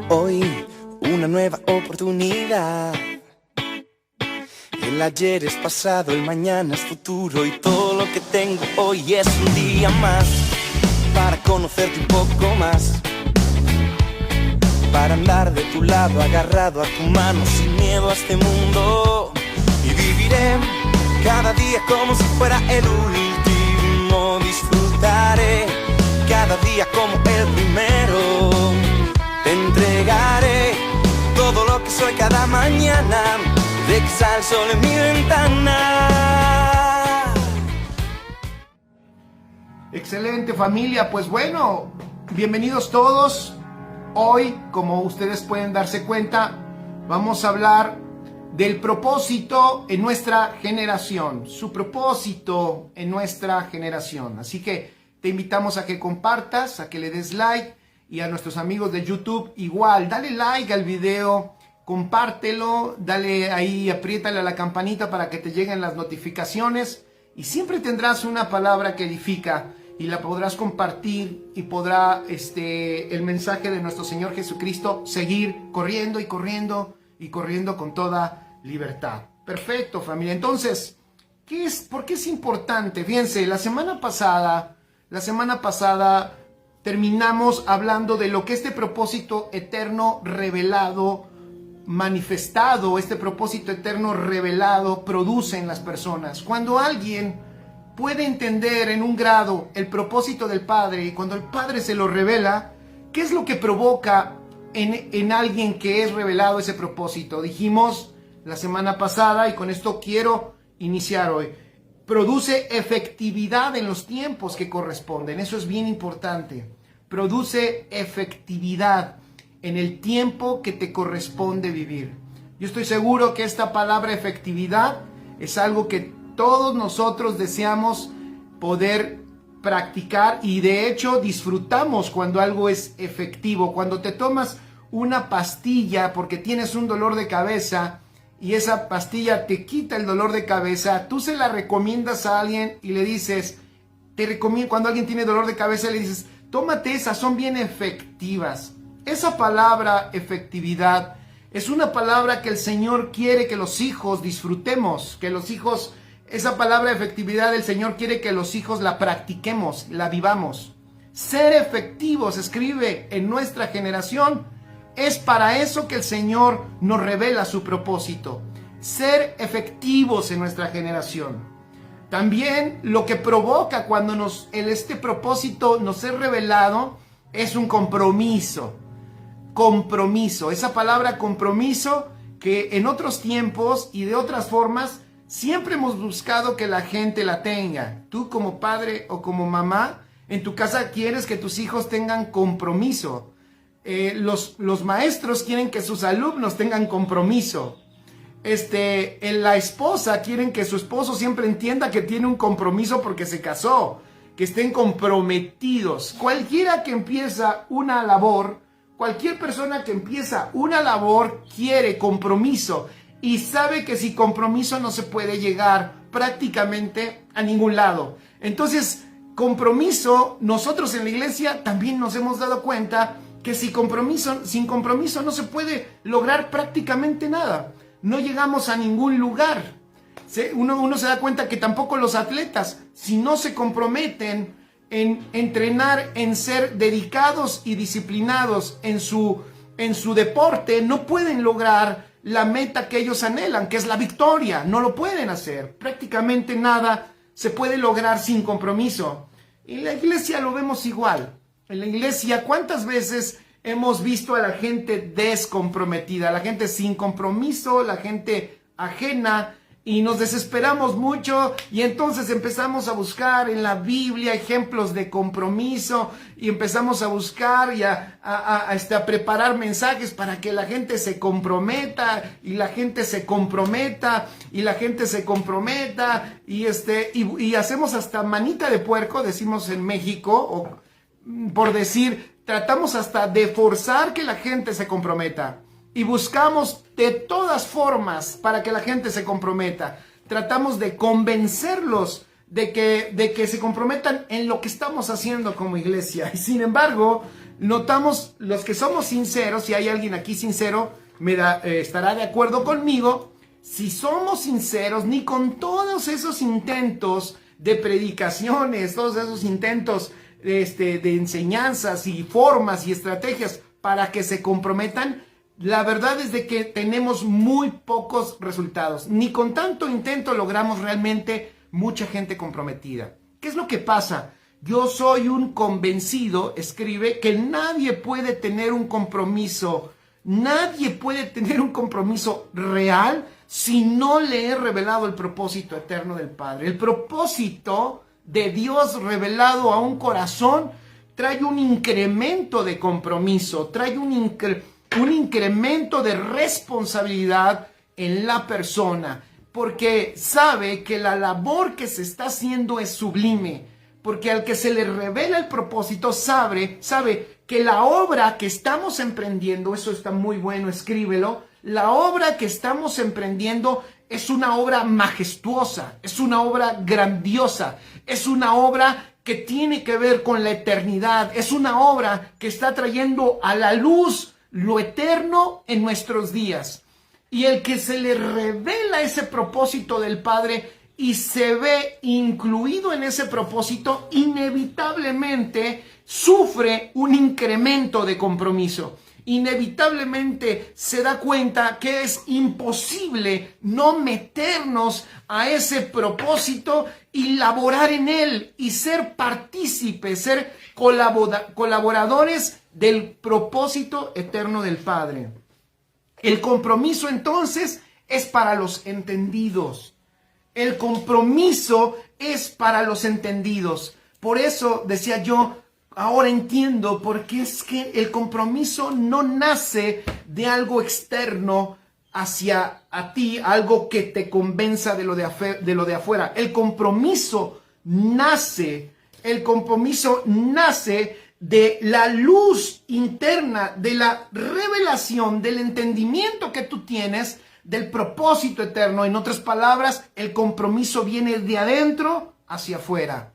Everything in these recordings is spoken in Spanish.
Hoy una nueva oportunidad. El ayer es pasado, el mañana es futuro y todo lo que tengo hoy es un día más para conocerte un poco más, para andar de tu lado agarrado a tu mano sin miedo a este mundo, y viviré cada día como si fuera el último. Disfrutaré cada día como el primero. Te entregaré todo lo que soy cada mañana, de que sale el sol en mi ventana. Excelente, familia. Pues bueno, bienvenidos todos. Hoy, como ustedes pueden darse cuenta, vamos a hablar del propósito en nuestra generación. Su propósito en nuestra generación. Así que te invitamos a que compartas, a que le des like, y a nuestros amigos de YouTube igual. Dale like al video, compártelo, dale ahí, apriétale a la campanita para que te lleguen las notificaciones, y siempre tendrás una palabra que edifica y la podrás compartir, y podrá el mensaje de nuestro Señor Jesucristo seguir corriendo y corriendo y corriendo con toda libertad. Perfecto, familia. Entonces, ¿por qué es importante? Fíjense, la semana pasada terminamos hablando de lo que este propósito eterno revelado, manifestado, este propósito eterno revelado produce en las personas. Cuando alguien puede entender en un grado el propósito del Padre, y cuando el Padre se lo revela, ¿qué es lo que provoca en alguien que es revelado ese propósito? Dijimos la semana pasada, y con esto quiero iniciar hoy, produce efectividad en los tiempos que corresponden. Eso es bien importante. Produce efectividad en el tiempo que te corresponde vivir. Yo estoy seguro que esta palabra efectividad es algo que todos nosotros deseamos poder practicar, y de hecho disfrutamos cuando algo es efectivo. Cuando te tomas una pastilla porque tienes un dolor de cabeza y esa pastilla te quita el dolor de cabeza, tú se la recomiendas a alguien y le dices, cuando alguien tiene dolor de cabeza le dices, tómate esas, son bien efectivas. Esa palabra efectividad es una palabra que el Señor quiere que los hijos disfrutemos, esa palabra efectividad el Señor quiere que los hijos la practiquemos, la vivamos. Ser efectivos, escribe, en nuestra generación, es para eso que el Señor nos revela su propósito. Ser efectivos en nuestra generación. También lo que provoca cuando este propósito nos es revelado es un compromiso. Compromiso. Esa palabra compromiso que en otros tiempos y de otras formas siempre hemos buscado que la gente la tenga. Tú como padre o como mamá en tu casa quieres que tus hijos tengan compromiso. Los maestros quieren que sus alumnos tengan compromiso. La esposa quieren que su esposo siempre entienda que tiene un compromiso porque se casó, que estén comprometidos. Cualquiera que empieza una labor, cualquier persona que empieza una labor quiere compromiso y sabe que sin compromiso no se puede llegar prácticamente a ningún lado. Entonces, compromiso, nosotros en la iglesia también nos hemos dado cuenta que sin compromiso no se puede lograr prácticamente nada. No llegamos a ningún lugar. Uno se da cuenta que tampoco los atletas, si no se comprometen en entrenar, en ser dedicados y disciplinados en su deporte, no pueden lograr la meta que ellos anhelan, que es la victoria. No lo pueden hacer. Prácticamente nada se puede lograr sin compromiso. En la iglesia lo vemos igual. En la iglesia, ¿cuántas veces hemos visto a la gente descomprometida, la gente sin compromiso, la gente ajena, y nos desesperamos mucho, y entonces empezamos a buscar en la Biblia ejemplos de compromiso, y empezamos a buscar y a preparar mensajes para que la gente se comprometa, y la gente se comprometa, y la gente se comprometa, y hacemos hasta manita de puerco, decimos en México, o por decir, tratamos hasta de forzar que la gente se comprometa. Y buscamos de todas formas para que la gente se comprometa. Tratamos de convencerlos de que se comprometan en lo que estamos haciendo como iglesia. Y sin embargo, notamos los que somos sinceros, si hay alguien aquí sincero, estará de acuerdo conmigo. Si somos sinceros, ni con todos esos intentos de predicaciones, todos esos intentos de enseñanzas y formas y estrategias para que se comprometan, la verdad es de que tenemos muy pocos resultados. Ni con tanto intento logramos realmente mucha gente comprometida. ¿Qué es lo que pasa? Yo soy un convencido, escribe, que nadie puede tener un compromiso real si no le he revelado el propósito eterno del Padre. El propósito de Dios revelado a un corazón trae un incremento de compromiso, trae un incremento de responsabilidad en la persona, porque sabe que la labor que se está haciendo es sublime, porque al que se le revela el propósito sabe que la obra que estamos emprendiendo, eso está muy bueno, escríbelo, la obra que estamos emprendiendo es una obra majestuosa, es una obra grandiosa, es una obra que tiene que ver con la eternidad, es una obra que está trayendo a la luz lo eterno en nuestros días. Y el que se le revela ese propósito del Padre y se ve incluido en ese propósito, inevitablemente sufre un incremento de compromiso. Inevitablemente se da cuenta que es imposible no meternos a ese propósito y laborar en él y ser partícipes, ser colaboradores del propósito eterno del Padre. El compromiso entonces es para los entendidos. El compromiso es para los entendidos. Por eso decía yo, ahora entiendo por qué es que el compromiso no nace de algo externo hacia a ti, algo que te convenza de lo de afuera. El compromiso nace de la luz interna, de la revelación, del entendimiento que tú tienes del propósito eterno. En otras palabras, el compromiso viene de adentro hacia afuera.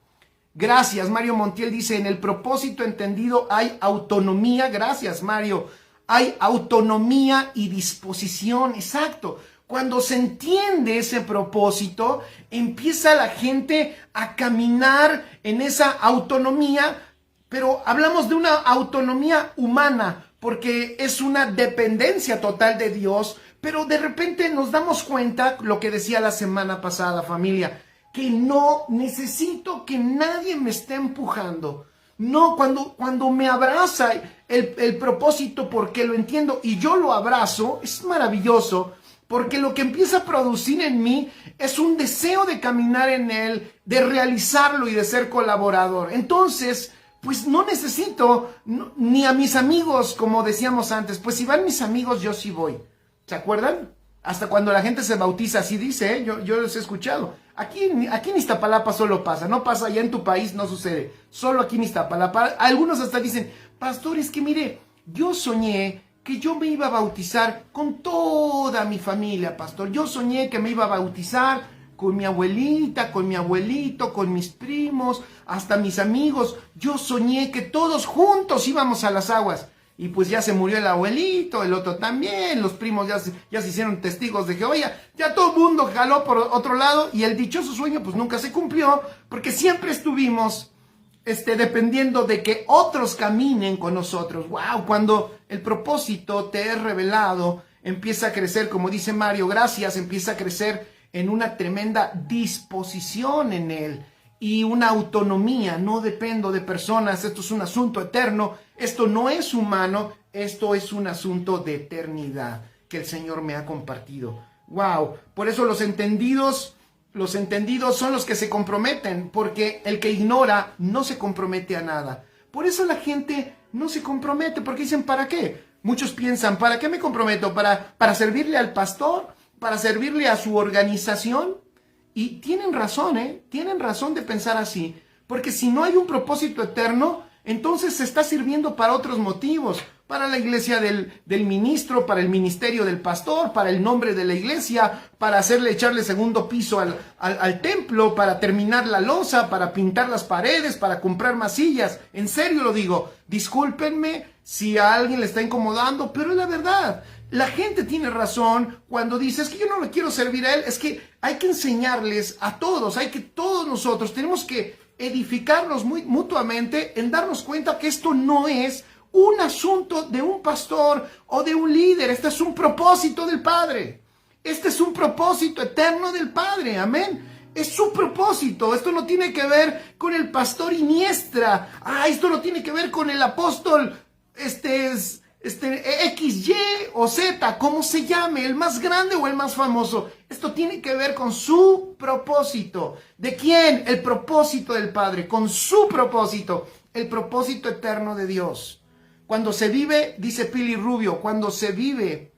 Gracias, Mario Montiel dice, en el propósito entendido hay autonomía. Gracias, Mario. Hay autonomía y disposición. Exacto. Cuando se entiende ese propósito, empieza la gente a caminar en esa autonomía, pero hablamos de una autonomía humana, porque es una dependencia total de Dios, pero de repente nos damos cuenta, lo que decía la semana pasada, familia, que no necesito que nadie me esté empujando. No, cuando me abraza el propósito porque lo entiendo y yo lo abrazo, es maravilloso, porque lo que empieza a producir en mí es un deseo de caminar en él, de realizarlo y de ser colaborador. Entonces, pues no necesito ni a mis amigos, como decíamos antes, pues si van mis amigos, yo sí voy. ¿Se acuerdan? Hasta cuando la gente se bautiza, así dice, ¿eh? Yo los he escuchado. Aquí en Iztapalapa solo pasa, no pasa allá en tu país, no sucede. Solo aquí en Iztapalapa. Algunos hasta dicen, pastor, es que mire, yo soñé que yo me iba a bautizar con toda mi familia, pastor. Yo soñé que me iba a bautizar con mi abuelita, con mi abuelito, con mis primos, hasta mis amigos. Yo soñé que todos juntos íbamos a las aguas. Y pues ya se murió el abuelito, el otro también, los primos ya se hicieron testigos de Jehová, ya todo el mundo jaló por otro lado y el dichoso sueño pues nunca se cumplió porque siempre estuvimos dependiendo de que otros caminen con nosotros. ¡Wow! Cuando el propósito te es revelado, empieza a crecer, como dice Mario, gracias, empieza a crecer en una tremenda disposición en él. Y una autonomía, no dependo de personas, esto es un asunto eterno, esto no es humano, esto es un asunto de eternidad que el Señor me ha compartido. ¡Wow! Por eso los entendidos son los que se comprometen, porque el que ignora no se compromete a nada. Por eso la gente no se compromete, porque dicen, ¿para qué? Muchos piensan, ¿para qué me comprometo? ¿Para servirle al pastor? ¿Para servirle a su organización? Y tienen razón, tienen razón de pensar así, porque si no hay un propósito eterno, entonces se está sirviendo para otros motivos, para la iglesia del ministro, para el ministerio del pastor, para el nombre de la iglesia, para echarle segundo piso al templo, para terminar la loza, para pintar las paredes, para comprar más sillas. En serio lo digo, discúlpenme si a alguien le está incomodando, pero es la verdad. La gente tiene razón cuando dice, es que yo no le quiero servir a él. Es que hay que enseñarles a todos, todos nosotros tenemos que edificarnos mutuamente en darnos cuenta que esto no es un asunto de un pastor o de un líder. Este es un propósito del Padre. Este es un propósito eterno del Padre. Amén. Es su propósito. Esto no tiene que ver con el pastor Iniestra. Esto no tiene que ver con el apóstol X, Y o Z, como se llame, el más grande o el más famoso. Esto tiene que ver con su propósito. ¿De quién? El propósito del Padre, con su propósito, el propósito eterno de Dios. Cuando se vive, dice Pili Rubio, cuando se vive,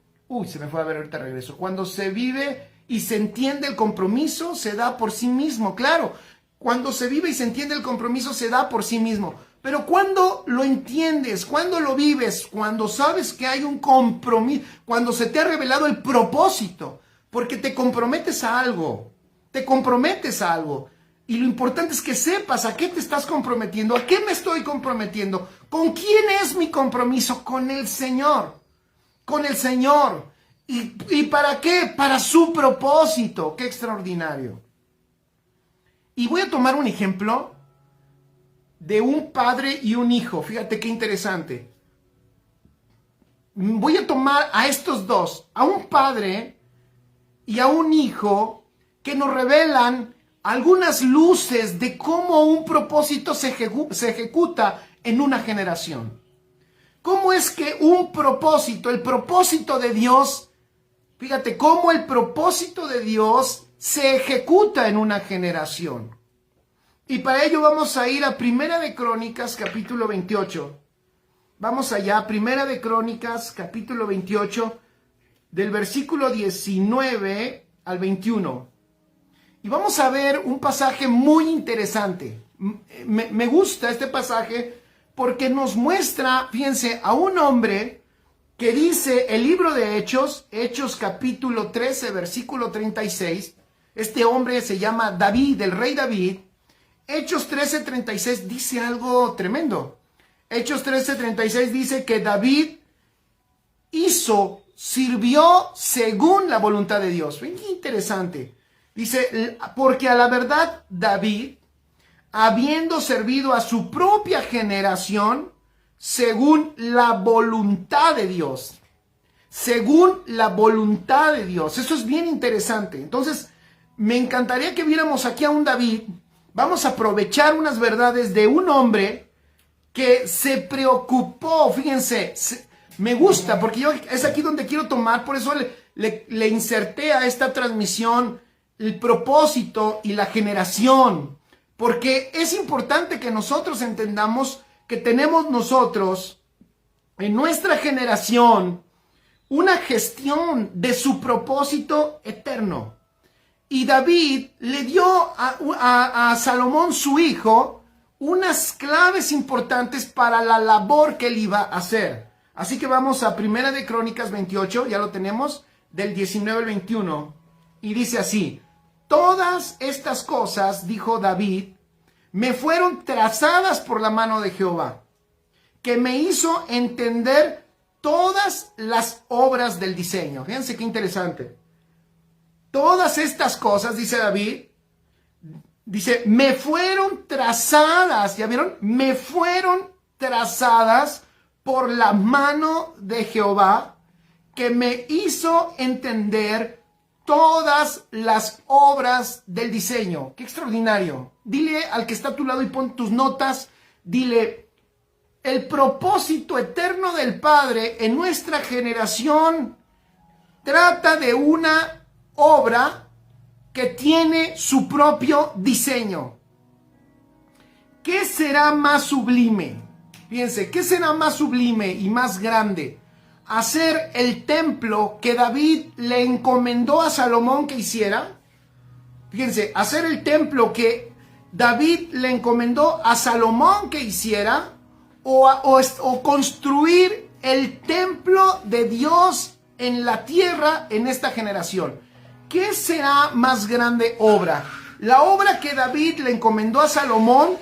se me fue a ver, ahorita regreso. Cuando se vive y se entiende el compromiso, se da por sí mismo, claro. Cuando se vive y se entiende el compromiso, se da por sí mismo. Pero cuando lo entiendes, cuando lo vives, cuando sabes que hay un compromiso, cuando se te ha revelado el propósito, porque te comprometes a algo, y lo importante es que sepas a qué te estás comprometiendo, a qué me estoy comprometiendo, con quién es mi compromiso, con el Señor. ¿Y para qué? Para su propósito. ¡Qué extraordinario! Y voy a tomar un ejemplo de un padre y un hijo. Fíjate qué interesante. Voy a tomar a estos dos, a un padre y a un hijo, que nos revelan algunas luces de cómo un propósito se ejecuta en una generación. ¿Cómo es que un propósito, el propósito de Dios, fíjate cómo el propósito de Dios se ejecuta en una generación? Y para ello vamos a ir a Primera de Crónicas, capítulo 28. Vamos allá, Primera de Crónicas, capítulo 28, del versículo 19 al 21. Y vamos a ver un pasaje muy interesante. Me gusta este pasaje porque nos muestra, fíjense, a un hombre que dice el libro de Hechos, Hechos capítulo 13, versículo 36. Este hombre se llama David, el rey David. Hechos 13:36 dice algo tremendo. Hechos 13:36 dice que David sirvió según la voluntad de Dios. Qué interesante. Dice, porque a la verdad David, habiendo servido a su propia generación, según la voluntad de Dios. Según la voluntad de Dios. Eso es bien interesante. Entonces, me encantaría que viéramos aquí a un David. Vamos a aprovechar unas verdades de un hombre que se preocupó. Fíjense, me gusta porque es aquí donde quiero tomar, por eso le inserté a esta transmisión el propósito y la generación. Porque es importante que nosotros entendamos que tenemos nosotros en nuestra generación una gestión de su propósito eterno. Y David le dio a Salomón, su hijo, unas claves importantes para la labor que él iba a hacer. Así que vamos a Primera de Crónicas 28, ya lo tenemos, del 19 al 21. Y dice así: todas estas cosas, dijo David, me fueron trazadas por la mano de Jehová, que me hizo entender todas las obras del diseño. Fíjense qué interesante. Todas estas cosas, dice David, dice, me fueron trazadas, ¿ya vieron? Me fueron trazadas por la mano de Jehová, que me hizo entender todas las obras del diseño. ¡Qué extraordinario! Dile al que está a tu lado y pon tus notas, dile, el propósito eterno del Padre en nuestra generación trata de una obra que tiene su propio diseño. ¿Qué será más sublime? Fíjense, ¿qué será más sublime y más grande? Hacer el templo que David le encomendó a Salomón que hiciera. Fíjense, hacer el templo que David le encomendó a Salomón que hiciera, o construir el templo de Dios en la tierra en esta generación. ¿Qué será más grande obra? ¿La obra que David le encomendó a Salomón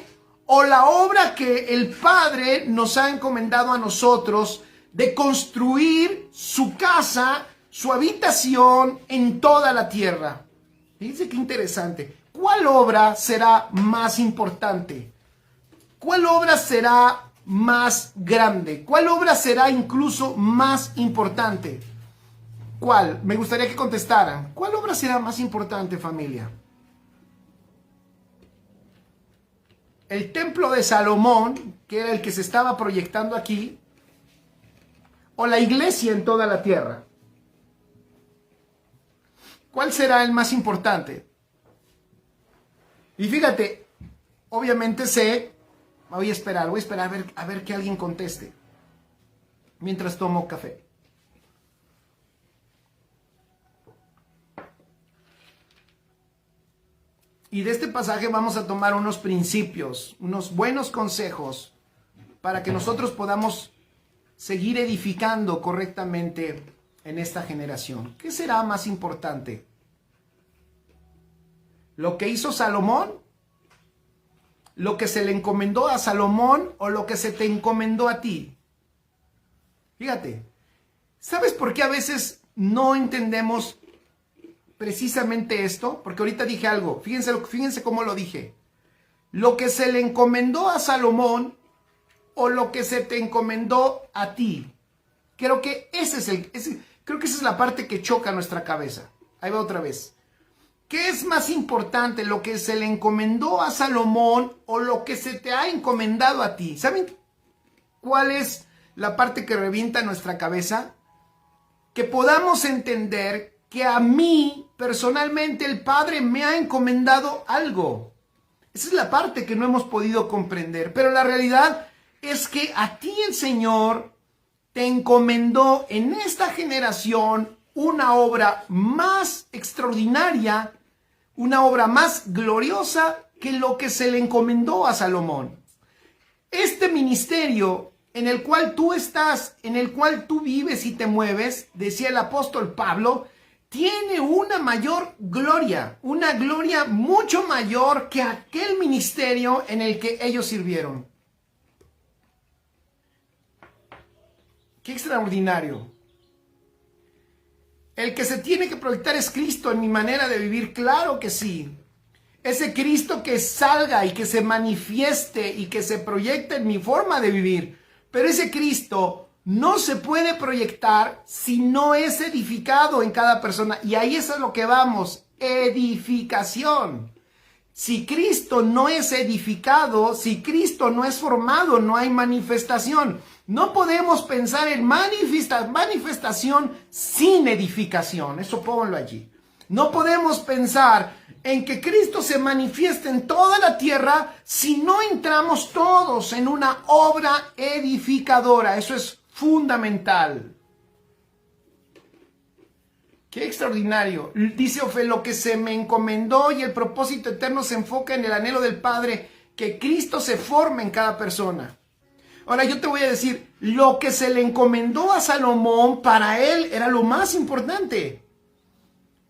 o la obra que el Padre nos ha encomendado a nosotros de construir su casa, su habitación en toda la tierra? Fíjense qué interesante. ¿Cuál obra será más importante? ¿Cuál obra será más grande? ¿Cuál obra será incluso más importante? ¿Cuál? Me gustaría que contestaran. ¿Cuál obra será más importante, familia? ¿El templo de Salomón, que era el que se estaba proyectando aquí, o la iglesia en toda la tierra? ¿Cuál será el más importante? Y fíjate, obviamente voy a esperar a ver que alguien conteste, mientras tomo café. Y de este pasaje vamos a tomar unos principios, unos buenos consejos para que nosotros podamos seguir edificando correctamente en esta generación. ¿Qué será más importante? ¿Lo que hizo Salomón? ¿Lo que se le encomendó a Salomón o lo que se te encomendó a ti? Fíjate, ¿sabes por qué a veces no entendemos precisamente esto? Porque ahorita dije algo, fíjense cómo lo dije. Lo que se le encomendó a Salomón o lo que se te encomendó a ti. Creo que esa es la parte que choca nuestra cabeza. Ahí va otra vez. ¿Qué es más importante, lo que se le encomendó a Salomón o lo que se te ha encomendado a ti? ¿Saben cuál es la parte que revienta nuestra cabeza? Que podamos entender que a mí, personalmente, el Padre me ha encomendado algo. Esa es la parte que no hemos podido comprender. Pero la realidad es que a ti el Señor te encomendó en esta generación una obra más extraordinaria, una obra más gloriosa que lo que se le encomendó a Salomón. Este ministerio en el cual tú estás, en el cual tú vives y te mueves, decía el apóstol Pablo, tiene una mayor gloria, una gloria mucho mayor que aquel ministerio en el que ellos sirvieron. ¡Qué extraordinario! El que se tiene que proyectar es Cristo en mi manera de vivir, claro que sí. Ese Cristo que salga y que se manifieste y que se proyecte en mi forma de vivir. Pero ese Cristo no se puede proyectar si no es edificado en cada persona. Y ahí es a lo que vamos, edificación. Si Cristo no es edificado, si Cristo no es formado, no hay manifestación. No podemos pensar en manifestación sin edificación. Eso pónganlo allí. No podemos pensar en que Cristo se manifieste en toda la tierra si no entramos todos en una obra edificadora. Eso es fundamental. ¡Qué extraordinario! Dice Ofe, lo que se me encomendó y el propósito eterno se enfoca en el anhelo del Padre, que Cristo se forme en cada persona. Ahora yo te voy a decir, lo que se le encomendó a Salomón, para él era lo más importante.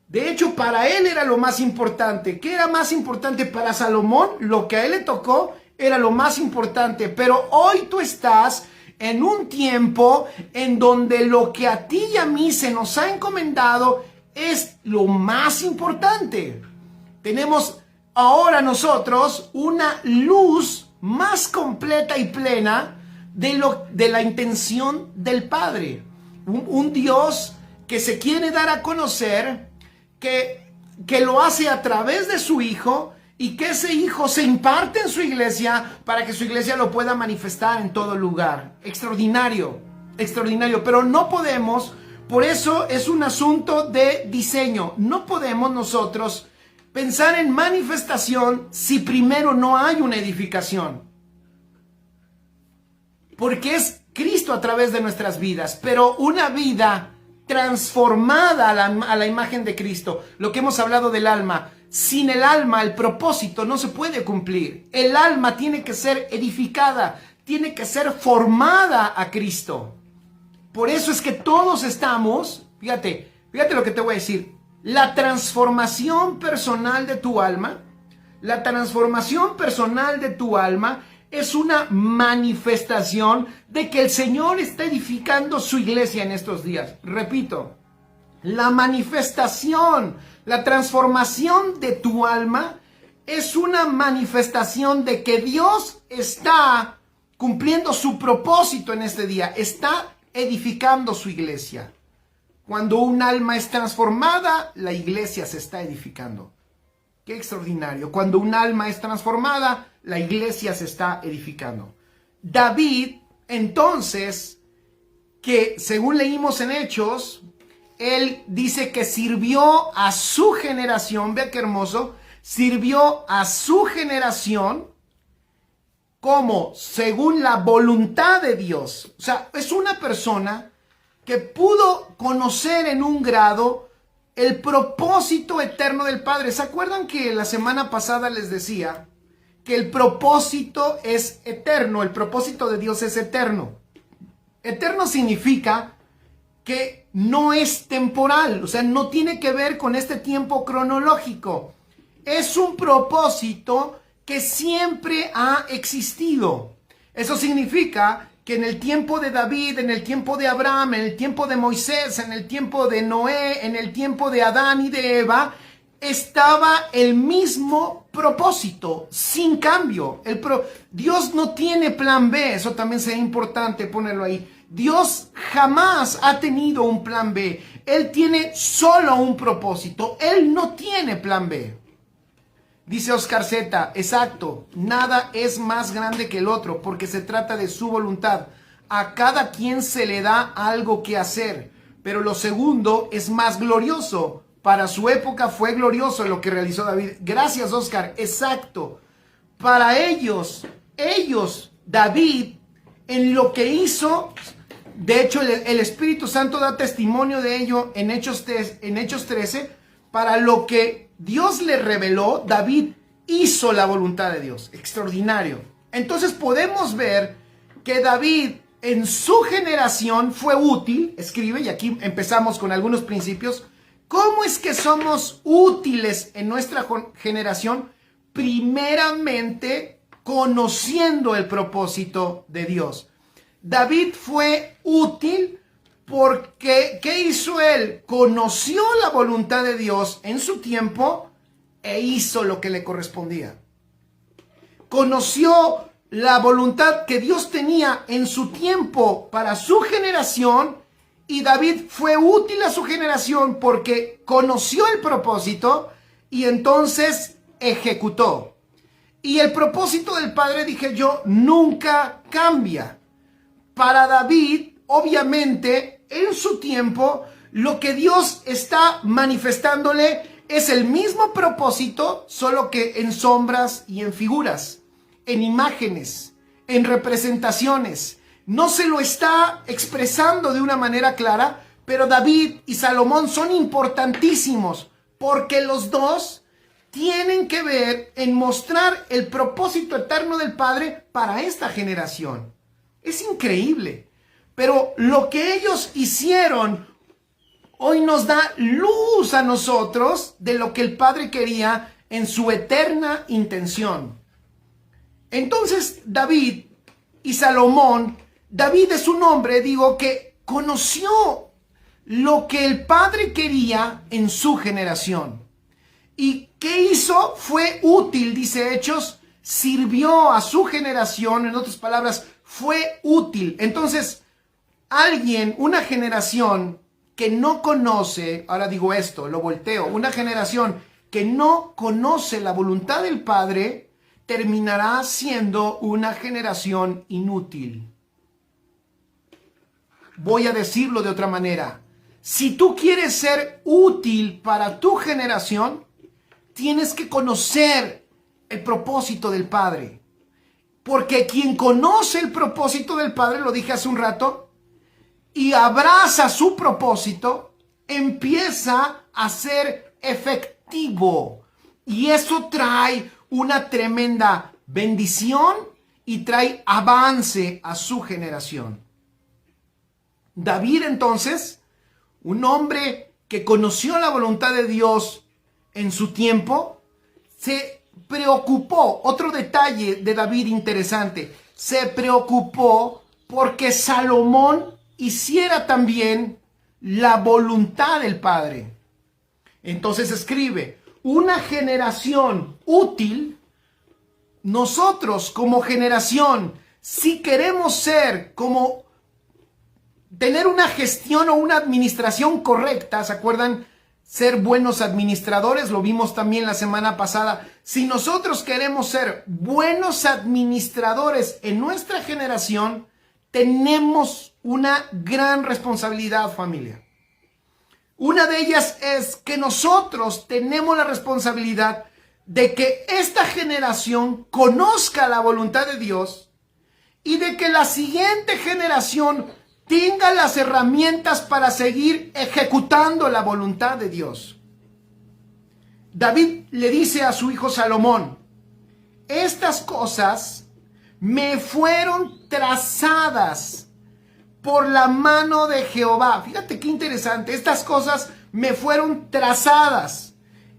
De hecho, para él era lo más importante. ¿Qué era más importante para Salomón? Lo que a él le tocó era lo más importante. Pero hoy tú estás en un tiempo en donde lo que a ti y a mí se nos ha encomendado es lo más importante. Tenemos ahora nosotros una luz más completa y plena de la intención del Padre. Un Dios que se quiere dar a conocer, que lo hace a través de su Hijo, y que ese Hijo se imparte en su iglesia para que su iglesia lo pueda manifestar en todo lugar. Extraordinario, extraordinario. Pero no podemos, por eso es un asunto de diseño. No podemos nosotros pensar en manifestación si primero no hay una edificación. Porque es Cristo a través de nuestras vidas, pero una vida transformada a la imagen de Cristo. Lo que hemos hablado del alma. Sin el alma, el propósito no se puede cumplir. El alma tiene que ser edificada, tiene que ser formada a Cristo. Por eso es que todos estamos, fíjate lo que te voy a decir, la transformación personal de tu alma, es una manifestación de que el Señor está edificando su iglesia en estos días. Repito, la manifestación, la transformación de tu alma es una manifestación de que Dios está cumpliendo su propósito en este día, está edificando su iglesia. Cuando un alma es transformada, la iglesia se está edificando. Qué extraordinario. Cuando un alma es transformada, la iglesia se está edificando. David, entonces, que según leímos en Hechos, él dice que sirvió a su generación, vea qué hermoso, sirvió a su generación como según la voluntad de Dios. O sea, es una persona que pudo conocer en un grado el propósito eterno del Padre. ¿Se acuerdan que la semana pasada les decía que el propósito es eterno? El propósito de Dios es eterno. Eterno significa que no es temporal, o sea, no tiene que ver con este tiempo cronológico. Es un propósito que siempre ha existido. Eso significa que en el tiempo de David, en el tiempo de Abraham, en el tiempo de Moisés, en el tiempo de Noé, en el tiempo de Adán y de Eva, estaba el mismo propósito, sin cambio. Dios no tiene plan B, eso también sería importante ponerlo ahí. Dios jamás ha tenido un plan B. Él tiene solo un propósito. Él no tiene plan B. Dice Oscar Z, exacto, nada es más grande que el otro porque se trata de su voluntad. A cada quien se le da algo que hacer, pero lo segundo es más glorioso. Para su época fue glorioso lo que realizó David. Gracias, Oscar, exacto. Para ellos, David, en lo que hizo, de hecho el Espíritu Santo da testimonio de ello en Hechos 13, para lo que Dios le reveló, David hizo la voluntad de Dios. Extraordinario. Entonces podemos ver que David en su generación fue útil, escribe, y aquí empezamos con algunos principios. ¿Cómo es que somos útiles en nuestra generación? Primeramente, conociendo el propósito de Dios. David fue útil porque, ¿qué hizo él? Conoció la voluntad de Dios en su tiempo e hizo lo que le correspondía. Conoció la voluntad que Dios tenía en su tiempo para su generación y David fue útil a su generación porque conoció el propósito y entonces ejecutó. Y el propósito del Padre, dije yo, nunca cambia. Para David, obviamente, en su tiempo, lo que Dios está manifestándole es el mismo propósito, solo que en sombras y en figuras, en imágenes, en representaciones. No se lo está expresando de una manera clara, pero David y Salomón son importantísimos porque los dos tienen que ver en mostrar el propósito eterno del Padre para esta generación. Es increíble, pero lo que ellos hicieron hoy nos da luz a nosotros de lo que el Padre quería en su eterna intención. Entonces David y Salomón, David es un hombre, digo, que conoció lo que el Padre quería en su generación. ¿Y qué hizo? Fue útil, dice Hechos, sirvió a su generación, en otras palabras, fue útil. Entonces, alguien, una generación que no conoce, ahora digo esto, lo volteo, una generación que no conoce la voluntad del Padre, terminará siendo una generación inútil. Voy a decirlo de otra manera. Si tú quieres ser útil para tu generación, tienes que conocer el propósito del Padre. Porque quien conoce el propósito del Padre, lo dije hace un rato, y abraza su propósito, empieza a ser efectivo. Y eso trae una tremenda bendición y trae avance a su generación. David entonces, un hombre que conoció la voluntad de Dios en su tiempo, se preocupó. Otro detalle de David interesante, se preocupó porque Salomón hiciera también la voluntad del Padre. Entonces escribe, una generación útil. Nosotros como generación, si queremos ser como tener una gestión o una administración correcta, ¿se acuerdan? Ser buenos administradores, lo vimos también la semana pasada. Si nosotros queremos ser buenos administradores en nuestra generación, tenemos una gran responsabilidad, familia. Una de ellas es que nosotros tenemos la responsabilidad de que esta generación conozca la voluntad de Dios y de que la siguiente generación tenga las herramientas para seguir ejecutando la voluntad de Dios. David le dice a su hijo Salomón, estas cosas me fueron trazadas por la mano de Jehová. Fíjate qué interesante, estas cosas me fueron trazadas.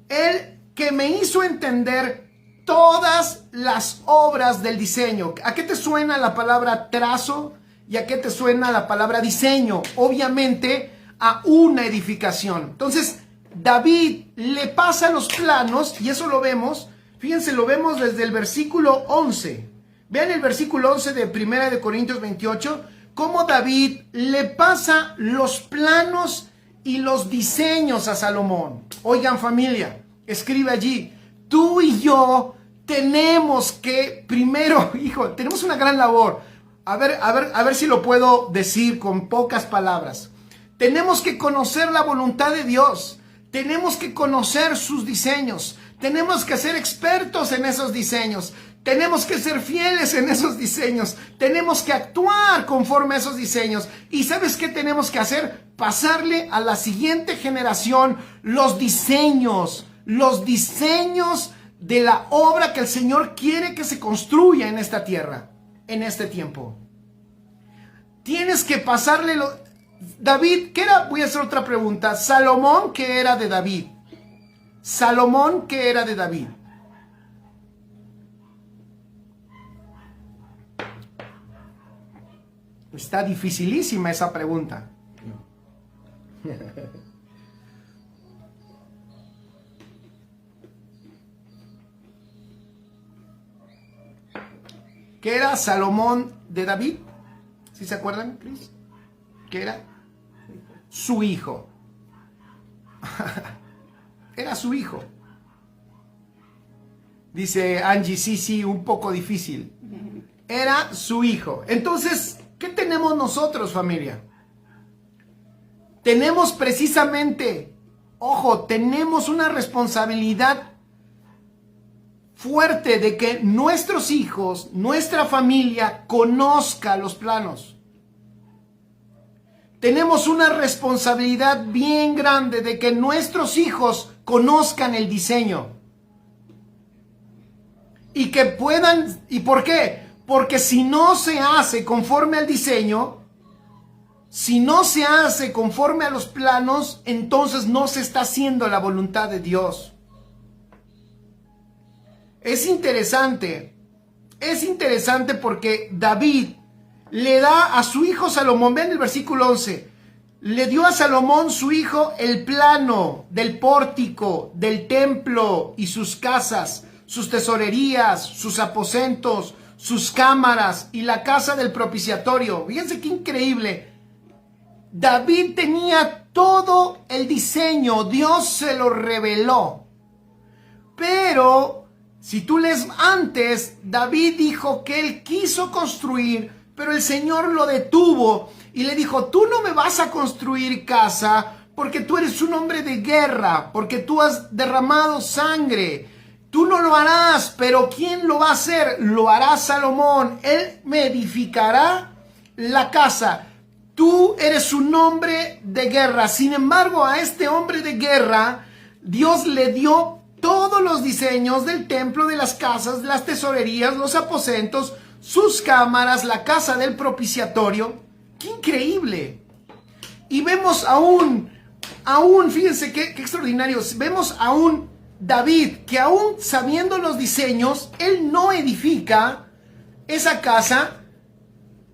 Él que me hizo entender todas las obras del diseño. ¿A qué te suena la palabra trazo? ¿Y a qué te suena la palabra diseño? Obviamente a una edificación. Entonces David le pasa los planos y eso lo vemos. Fíjense, lo vemos desde el versículo 11. Vean el versículo 11 de 1 Corintios 28. Cómo David le pasa los planos y los diseños a Salomón. Oigan, familia, escribe allí, tú y yo tenemos que primero, hijo, tenemos una gran labor. A ver si lo puedo decir con pocas palabras. Tenemos que conocer la voluntad de Dios. Tenemos que conocer sus diseños. Tenemos que ser expertos en esos diseños. Tenemos que ser fieles en esos diseños. Tenemos que actuar conforme a esos diseños. ¿Y sabes qué tenemos que hacer? Pasarle a la siguiente generación los diseños de la obra que el Señor quiere que se construya en esta tierra, en este tiempo. Tienes que pasarle David, ¿qué era? Voy a hacer otra pregunta. Salomón, ¿qué era de David? Salomón, ¿qué era de David? Está dificilísima esa pregunta. ¿Qué era Salomón de David? ¿Sí se acuerdan, Cris? ¿Qué era? Su hijo. Era su hijo. Dice Angie, sí, un poco difícil. Era su hijo. Entonces, ¿qué tenemos nosotros, familia? Tenemos precisamente, ojo, tenemos una responsabilidad fuerte de que nuestros hijos, nuestra familia, conozca los planos. Tenemos una responsabilidad bien grande de que nuestros hijos conozcan el diseño. Y que puedan, ¿y por qué? Porque si no se hace conforme al diseño, si no se hace conforme a los planos, entonces no se está haciendo la voluntad de Dios. Es interesante porque David le da a su hijo Salomón, vean el versículo 11, le dio a Salomón su hijo el plano del pórtico, del templo y sus casas, sus tesorerías, sus aposentos, sus cámaras y la casa del propiciatorio. Fíjense qué increíble. David tenía todo el diseño, Dios se lo reveló. Pero si tú lees antes, David dijo que él quiso construir, pero el Señor lo detuvo y le dijo, tú no me vas a construir casa porque tú eres un hombre de guerra, porque tú has derramado sangre. Tú no lo harás, pero ¿quién lo va a hacer? Lo hará Salomón. Él me edificará la casa. Tú eres un hombre de guerra. Sin embargo, a este hombre de guerra, Dios le dio todos los diseños del templo, de las casas, las tesorerías, los aposentos, sus cámaras, la casa del propiciatorio. ¡Qué increíble! Y vemos fíjense qué extraordinario, vemos a un David que aún sabiendo los diseños, él no edifica esa casa,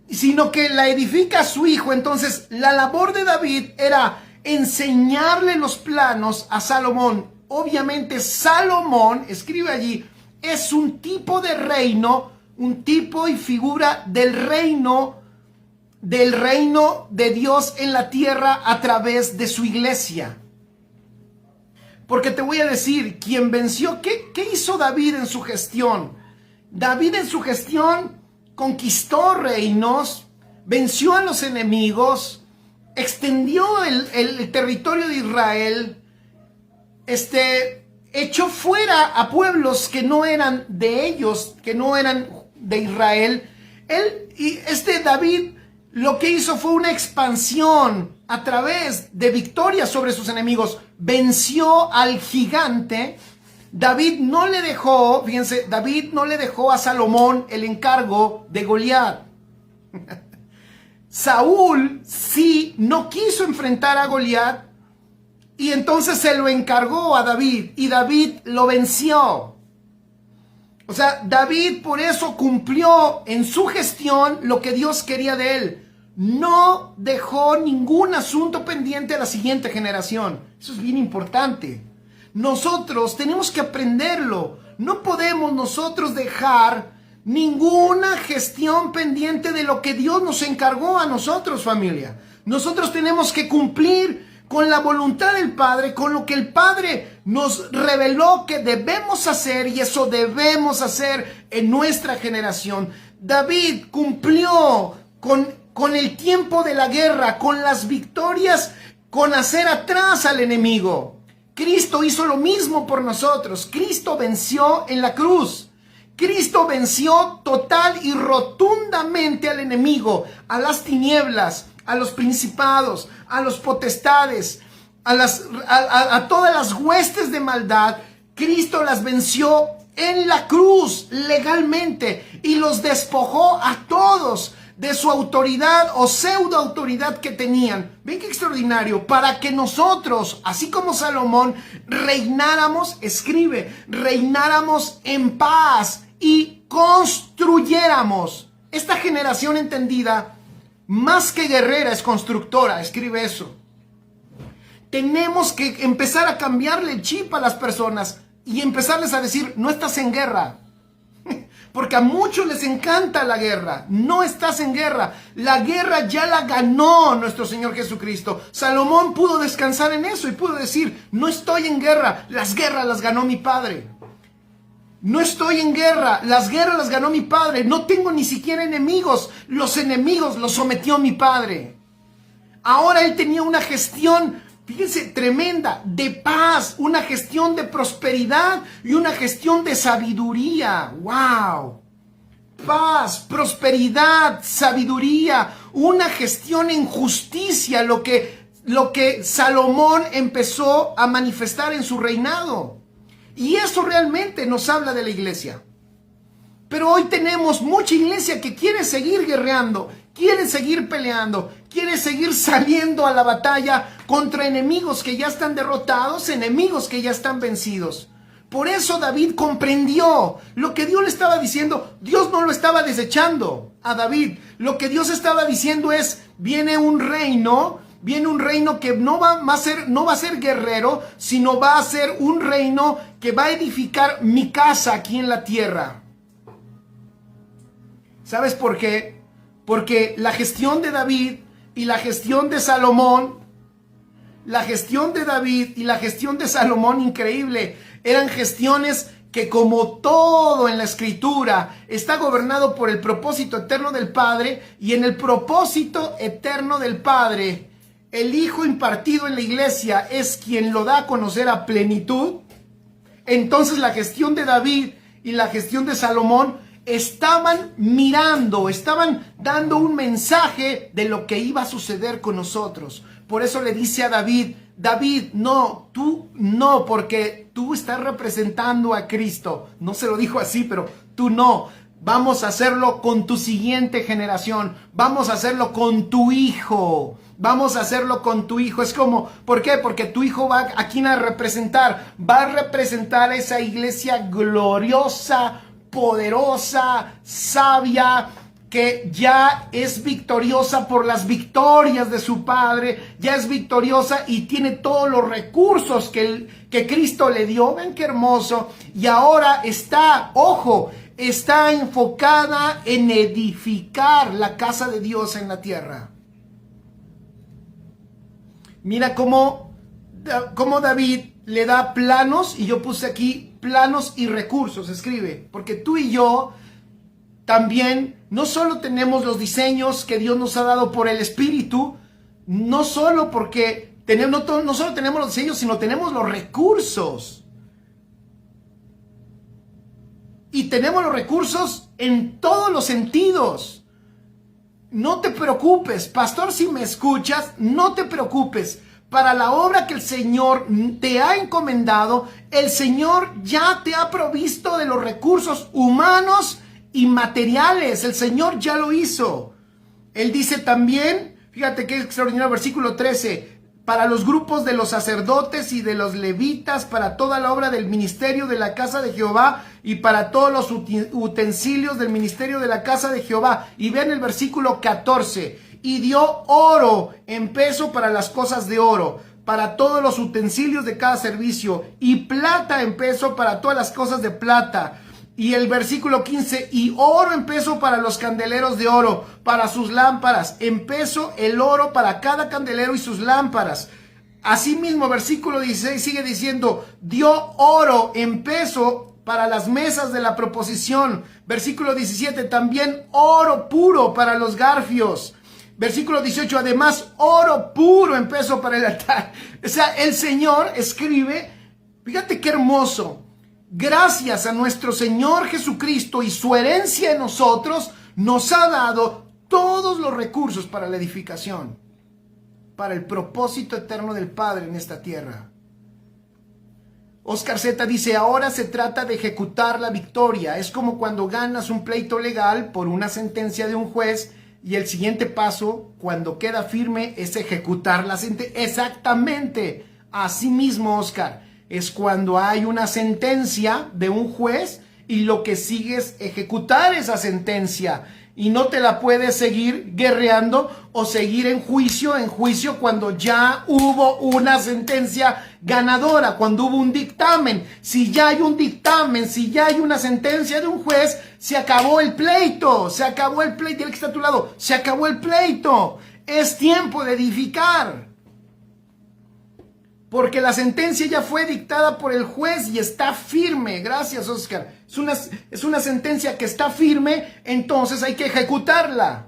sino que la edifica a su hijo. Entonces la labor de David era enseñarle los planos a Salomón. Obviamente Salomón, escribe allí, es un tipo de reino, un tipo y figura del reino de Dios en la tierra a través de su iglesia. Porque te voy a decir, quien venció, ¿qué hizo David en su gestión? David en su gestión conquistó reinos, venció a los enemigos, extendió el territorio de Israel, echó fuera a pueblos que no eran de ellos, que no eran de Israel. David lo que hizo fue una expansión a través de victorias sobre sus enemigos. Venció al gigante. David no le dejó, fíjense, David no le dejó a Salomón el encargo de Goliat. Saúl sí no quiso enfrentar a Goliat y entonces se lo encargó a David y David lo venció. O sea, David por eso cumplió en su gestión lo que Dios quería de él. No dejó ningún asunto pendiente a la siguiente generación. Eso es bien importante. Nosotros tenemos que aprenderlo. No podemos nosotros dejar ninguna gestión pendiente de lo que Dios nos encargó a nosotros, familia. Nosotros tenemos que cumplir con la voluntad del Padre, con lo que el Padre nos reveló que debemos hacer, y eso debemos hacer en nuestra generación. David cumplió con el tiempo de la guerra, con las victorias, con hacer atrás al enemigo. Cristo hizo lo mismo por nosotros. Cristo venció en la cruz. Cristo venció total y rotundamente al enemigo, a las tinieblas, a los principados, a los potestades, a todas las huestes de maldad. Cristo las venció en la cruz legalmente y los despojó a todos de su autoridad o pseudo autoridad que tenían. ¿Ven qué extraordinario? Para que nosotros, así como Salomón, reináramos, reináramos en paz y construyéramos. Esta generación entendida, más que guerrera, es constructora, escribe eso. Tenemos que empezar a cambiarle el chip a las personas y empezarles a decir, no estás en guerra. Porque a muchos les encanta la guerra. No estás en guerra. La guerra ya la ganó nuestro Señor Jesucristo. Salomón pudo descansar en eso y pudo decir, no estoy en guerra. Las guerras las ganó mi Padre. No estoy en guerra. Las guerras las ganó mi Padre. No tengo ni siquiera enemigos. Los enemigos los sometió mi Padre. Ahora él tenía una gestión, fíjense, tremenda, de paz, una gestión de prosperidad y una gestión de sabiduría. ¡Wow! Paz, prosperidad, sabiduría, una gestión en justicia, lo que Salomón empezó a manifestar en su reinado. Y eso realmente nos habla de la iglesia. Pero hoy tenemos mucha iglesia que quiere seguir guerreando, quiere seguir peleando, quiere seguir saliendo a la batalla contra enemigos que ya están derrotados, enemigos que ya están vencidos. Por eso David comprendió lo que Dios le estaba diciendo. Dios no lo estaba desechando a David. Lo que Dios estaba diciendo es, viene un reino que no va a ser guerrero, sino va a ser un reino que va a edificar mi casa aquí en la tierra. ¿Sabes por qué? Porque la gestión de David y la gestión de Salomón, increíble, eran gestiones que, como todo en la Escritura, está gobernado por el propósito eterno del Padre, y en el propósito eterno del Padre, el Hijo impartido en la iglesia es quien lo da a conocer a plenitud. Entonces la gestión de David y la gestión de Salomón estaban mirando, estaban dando un mensaje de lo que iba a suceder con nosotros. Por eso le dice a David, David, no, tú no, porque tú estás representando a Cristo. No se lo dijo así, pero tú no. Vamos a hacerlo con tu siguiente generación. Vamos a hacerlo con tu hijo. Vamos a hacerlo con tu hijo. Es como, ¿por qué? Porque tu hijo va a quién a representar. Va a representar esa iglesia gloriosa, poderosa, sabia, que ya es victoriosa por las victorias de su padre, ya es victoriosa y tiene todos los recursos que Cristo le dio. Ven qué hermoso. Y ahora está, ojo, está enfocada en edificar la casa de Dios en la tierra. Mira cómo David le da planos, y yo puse aquí planos y recursos, escribe, porque tú y yo también no solo tenemos los diseños que Dios nos ha dado por el Espíritu, no solo porque no solo tenemos los diseños, sino tenemos los recursos. Y tenemos los recursos en todos los sentidos. No te preocupes, pastor, si me escuchas, no te preocupes. Para la obra que el Señor te ha encomendado, el Señor ya te ha provisto de los recursos humanos y materiales. El Señor ya lo hizo. Él dice también, fíjate qué extraordinario, versículo 13, para los grupos de los sacerdotes y de los levitas, para toda la obra del ministerio de la casa de Jehová y para todos los utensilios del ministerio de la casa de Jehová. Y vean el versículo 14, y dio oro en peso para las cosas de oro, para todos los utensilios de cada servicio, y plata en peso para todas las cosas de plata. Y el versículo 15, y oro en peso para los candeleros de oro, para sus lámparas, en peso el oro para cada candelero y sus lámparas. Asimismo, versículo 16 sigue diciendo, dio oro en peso para las mesas de la proposición. Versículo 17, también oro puro para los garfios. Versículo 18, además oro puro en peso para el altar. O sea, el Señor escribe, fíjate qué hermoso. Gracias a nuestro Señor Jesucristo y su herencia en nosotros, nos ha dado todos los recursos para la edificación, para el propósito eterno del Padre en esta tierra. Oscar Z dice, ahora se trata de ejecutar la victoria. Es como cuando ganas un pleito legal por una sentencia de un juez y el siguiente paso, cuando queda firme, es ejecutar la sentencia. Exactamente, así mismo, Oscar. Es cuando hay una sentencia de un juez y lo que sigue es ejecutar esa sentencia. Y no te la puedes seguir guerreando o seguir en juicio cuando ya hubo una sentencia ganadora, cuando hubo un dictamen. Si ya hay un dictamen, si ya hay una sentencia de un juez, se acabó el pleito, se acabó el pleito. Dile que está a tu lado, se acabó el pleito. Es tiempo de edificar. Porque la sentencia ya fue dictada por el juez y está firme. Gracias, Oscar. Es una sentencia que está firme, entonces hay que ejecutarla.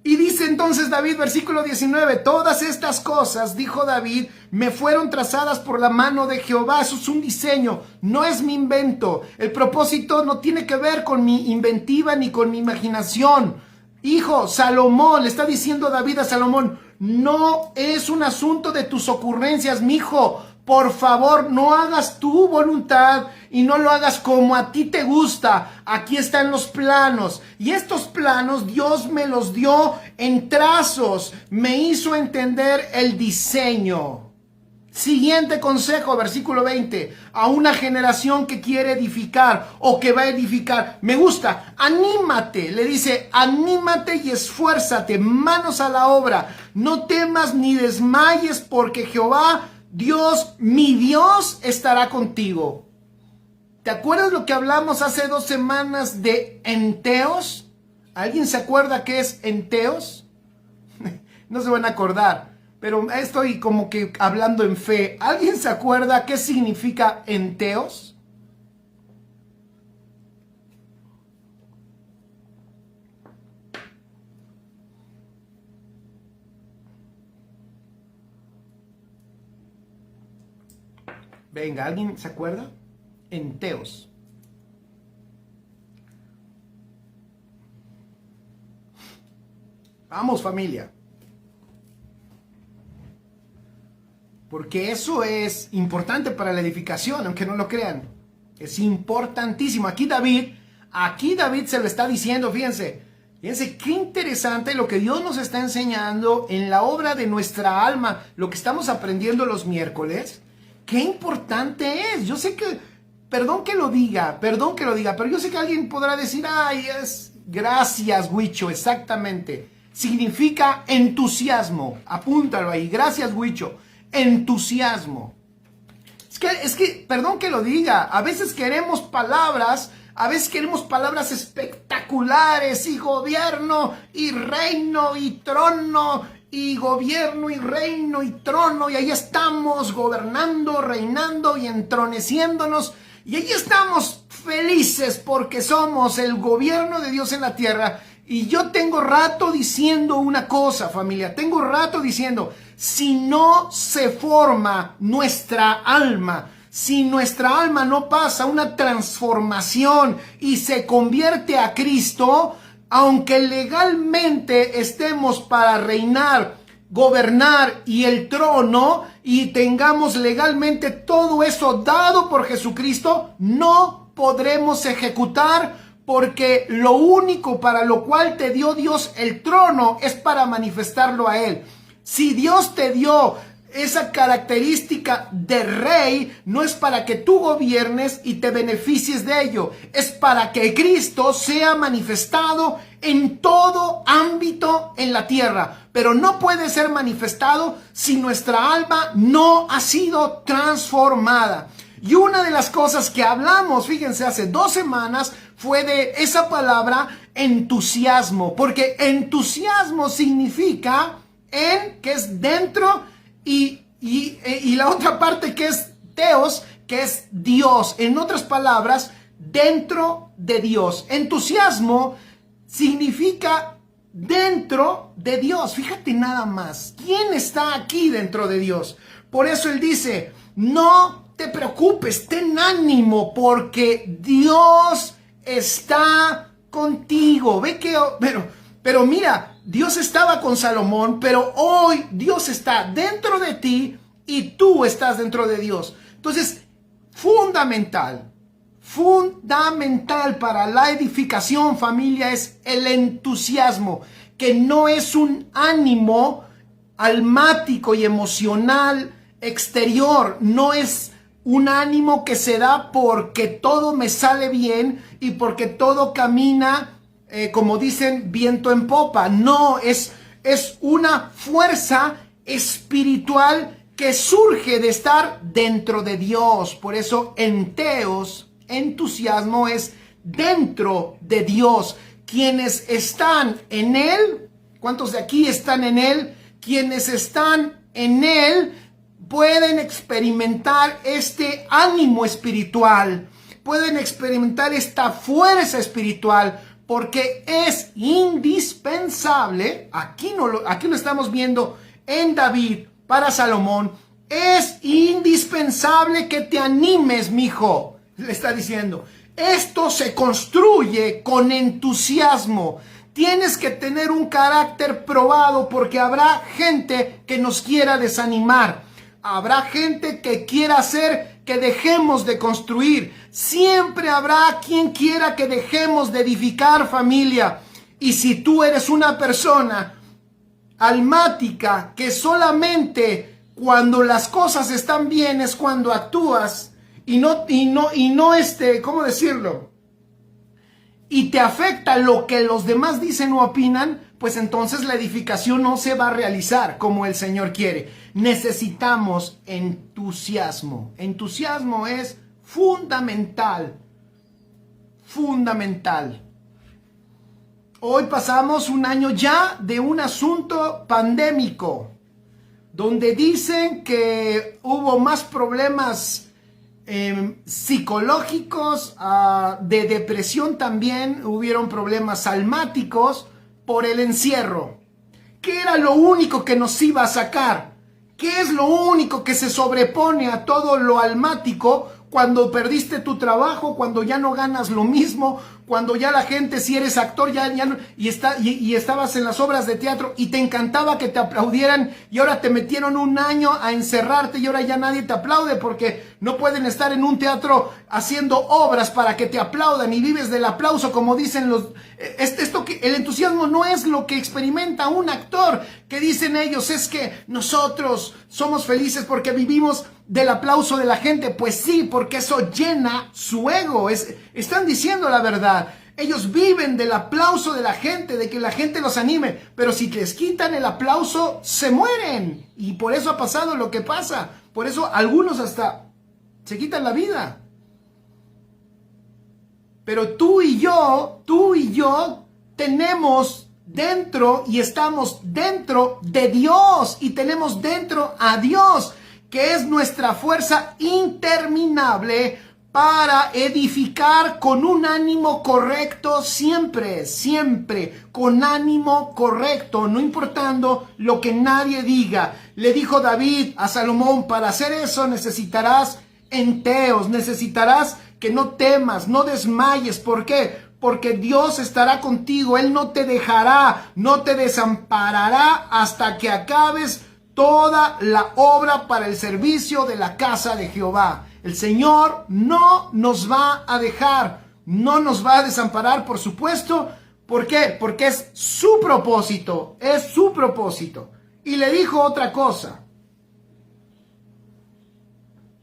Y dice entonces David, versículo 19, todas estas cosas, dijo David, me fueron trazadas por la mano de Jehová. Eso es un diseño, no es mi invento. El propósito no tiene que ver con mi inventiva ni con mi imaginación. Hijo, Salomón, le está diciendo David a Salomón, no es un asunto de tus ocurrencias, mi hijo. Por favor, no hagas tu voluntad y no lo hagas como a ti te gusta. Aquí están los planos. Y estos planos Dios me los dio en trazos. Me hizo entender el diseño. Siguiente consejo, versículo 20. A una generación que quiere edificar o que va a edificar. Me gusta, anímate. Le dice, anímate y esfuérzate. Manos a la obra. No temas ni desmayes porque Jehová, Dios, mi Dios, estará contigo. ¿Te acuerdas lo que hablamos hace 2 semanas de enteos? ¿Alguien se acuerda qué es enteos? No se van a acordar. Pero estoy como que hablando en fe. ¿Alguien se acuerda qué significa enteos? Venga, ¿alguien se acuerda? Enteos. Vamos, familia. porque eso es importante para la edificación, aunque no lo crean. Es importantísimo. Aquí David se lo está diciendo, fíjense qué interesante lo que Dios nos está enseñando en la obra de nuestra alma, lo que estamos aprendiendo los miércoles. Qué importante es. Yo sé que, perdón que lo diga, pero yo sé que alguien podrá decir, ay, gracias, Huicho, exactamente. Significa entusiasmo. Apúntalo ahí. Gracias, Huicho. Entusiasmo. Es que, perdón que lo diga, a veces queremos palabras espectaculares, y gobierno, y reino, y trono, y gobierno, y reino, y trono, y ahí estamos gobernando, reinando y entroneciéndonos, y ahí estamos felices porque somos el gobierno de Dios en la tierra. Y yo tengo rato diciendo una cosa, familia, si no se forma nuestra alma, si nuestra alma no pasa una transformación y se convierte a Cristo, aunque legalmente estemos para reinar, gobernar y el trono, y tengamos legalmente todo eso dado por Jesucristo, no podremos ejecutar, porque lo único para lo cual te dio Dios el trono es para manifestarlo a Él. Si Dios te dio esa característica de rey, no es para que tú gobiernes y te beneficies de ello, es para que Cristo sea manifestado en todo ámbito en la tierra. Pero no puede ser manifestado si nuestra alma no ha sido transformada. Y una de las cosas que hablamos, fíjense, hace 2 semanas, fue de esa palabra entusiasmo, porque entusiasmo significa que es dentro, y la otra parte que es teos, que es Dios. En otras palabras, dentro de Dios. Entusiasmo significa dentro de Dios. Fíjate nada más. ¿Quién está aquí dentro de Dios? Por eso él dice, no te preocupes, ten ánimo, porque Dios está contigo. Ve que, pero mira, Dios estaba con Salomón, pero hoy Dios está dentro de ti y tú estás dentro de Dios. Entonces, fundamental para la edificación, familia, es el entusiasmo, que no es un ánimo almático y emocional exterior, no es un ánimo que se da porque todo me sale bien y porque todo camina, como dicen, viento en popa. No, es una fuerza espiritual que surge de estar dentro de Dios. Por eso enteos, entusiasmo, es dentro de Dios. Quienes están en Él, ¿cuántos de aquí están en Él? Quienes están en Él pueden experimentar este ánimo espiritual, pueden experimentar esta fuerza espiritual, porque es indispensable. Aquí lo estamos viendo en David para Salomón. Es indispensable que te animes, mijo, le está diciendo. Esto se construye con entusiasmo. Tienes que tener un carácter probado, porque habrá gente que nos quiera desanimar. Habrá gente que quiera hacer que dejemos de construir. Siempre habrá quien quiera que dejemos de edificar, familia. Y si tú eres una persona almática, que solamente cuando las cosas están bien es cuando actúas, ¿cómo decirlo? Y te afecta lo que los demás dicen o opinan, pues entonces la edificación no se va a realizar como el Señor quiere. Necesitamos entusiasmo. Entusiasmo es fundamental. Hoy pasamos un año ya de un asunto pandémico, donde dicen que hubo más problemas psicológicos, de depresión también, hubieron problemas almáticos por el encierro. ¿Qué era lo único que nos iba a sacar? ¿Qué es lo único que se sobrepone a todo lo almático cuando perdiste tu trabajo, cuando ya no ganas lo mismo, cuando ya la gente, si eres actor, ya no, y estabas en las obras de teatro y te encantaba que te aplaudieran y ahora te metieron un año a encerrarte y ahora ya nadie te aplaude porque no pueden estar en un teatro haciendo obras para que te aplaudan y vives del aplauso, como dicen los... el entusiasmo no es lo que experimenta un actor, que dicen ellos, es que nosotros somos felices porque vivimos del aplauso de la gente. Pues sí, porque eso llena su ego. Están diciendo la verdad. Ellos viven del aplauso de la gente, de que la gente los anime. Pero si les quitan el aplauso, se mueren. Y por eso ha pasado lo que pasa. Por eso algunos hasta se quitan la vida. Pero tú y yo tenemos dentro y estamos dentro de Dios y tenemos dentro a Dios, que es nuestra fuerza interminable para edificar con un ánimo correcto siempre, con ánimo correcto, no importando lo que nadie diga. Le dijo David a Salomón, para hacer eso necesitarás enteos, necesitarás que no temas, no desmayes. ¿Por qué? Porque Dios estará contigo, Él no te dejará, no te desamparará hasta que acabes toda la obra para el servicio de la casa de Jehová. El Señor no nos va a dejar, no nos va a desamparar, por supuesto. ¿Por qué? Porque es su propósito, es su propósito. Y le dijo otra cosa.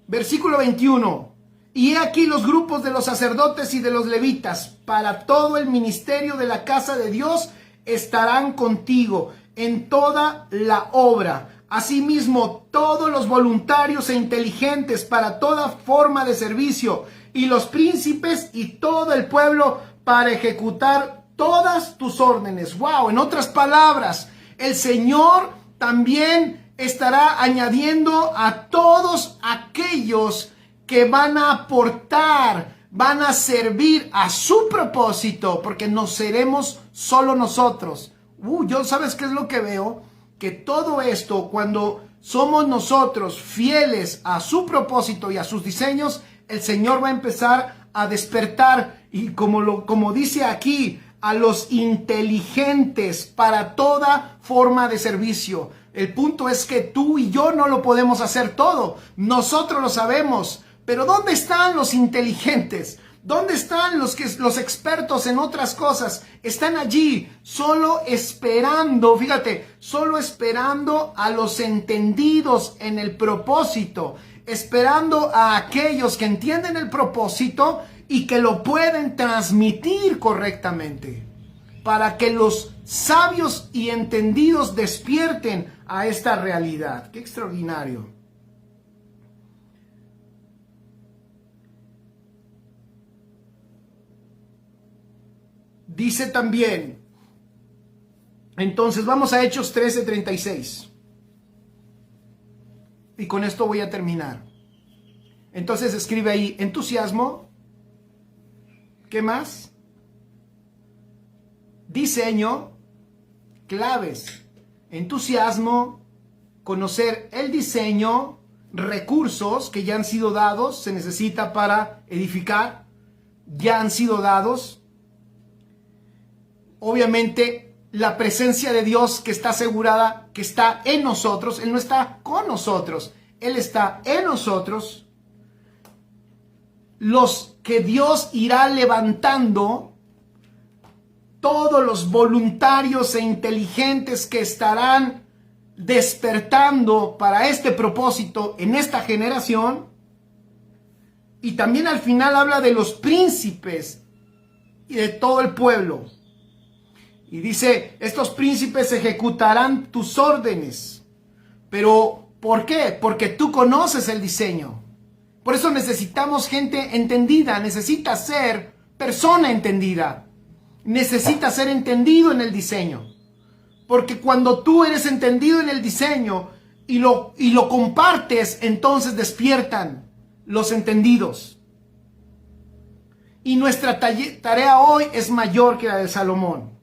Versículo 21. Y he aquí los grupos de los sacerdotes y de los levitas para todo el ministerio de la casa de Dios estarán contigo en toda la obra. Asimismo, todos los voluntarios e inteligentes para toda forma de servicio, y los príncipes y todo el pueblo para ejecutar todas tus órdenes. ¡Wow! En otras palabras, el Señor también estará añadiendo a todos aquellos que van a aportar, van a servir a su propósito, porque no seremos solo nosotros. Yo, ¿sabes qué es lo que veo? Que todo esto, cuando somos nosotros fieles a su propósito y a sus diseños, el Señor va a empezar a despertar, y como dice aquí, a los inteligentes para toda forma de servicio. El punto es que tú y yo no lo podemos hacer todo. Nosotros lo sabemos, pero ¿dónde están los inteligentes? ¿Dónde están los expertos en otras cosas? Están allí, solo esperando, fíjate, solo esperando a los entendidos en el propósito, esperando a aquellos que entienden el propósito y que lo pueden transmitir correctamente, para que los sabios y entendidos despierten a esta realidad. ¡Qué extraordinario! Dice también, entonces vamos a Hechos 13:36. Y con esto voy a terminar. Entonces escribe ahí, entusiasmo. ¿Qué más? Diseño, claves. Entusiasmo, conocer el diseño, recursos que ya han sido dados, se necesita para edificar, ya han sido dados. Obviamente, la presencia de Dios que está asegurada, que está en nosotros. Él no está con nosotros, Él está en nosotros. Los que Dios irá levantando, todos los voluntarios e inteligentes que estarán despertando para este propósito en esta generación. Y también al final habla de los príncipes y de todo el pueblo. Y dice, estos príncipes ejecutarán tus órdenes. Pero, ¿por qué? Porque tú conoces el diseño. Por eso necesitamos gente entendida. Necesita ser persona entendida. Necesita ser entendido en el diseño. Porque cuando tú eres entendido en el diseño y lo compartes, entonces despiertan los entendidos. Y nuestra tarea hoy es mayor que la de Salomón.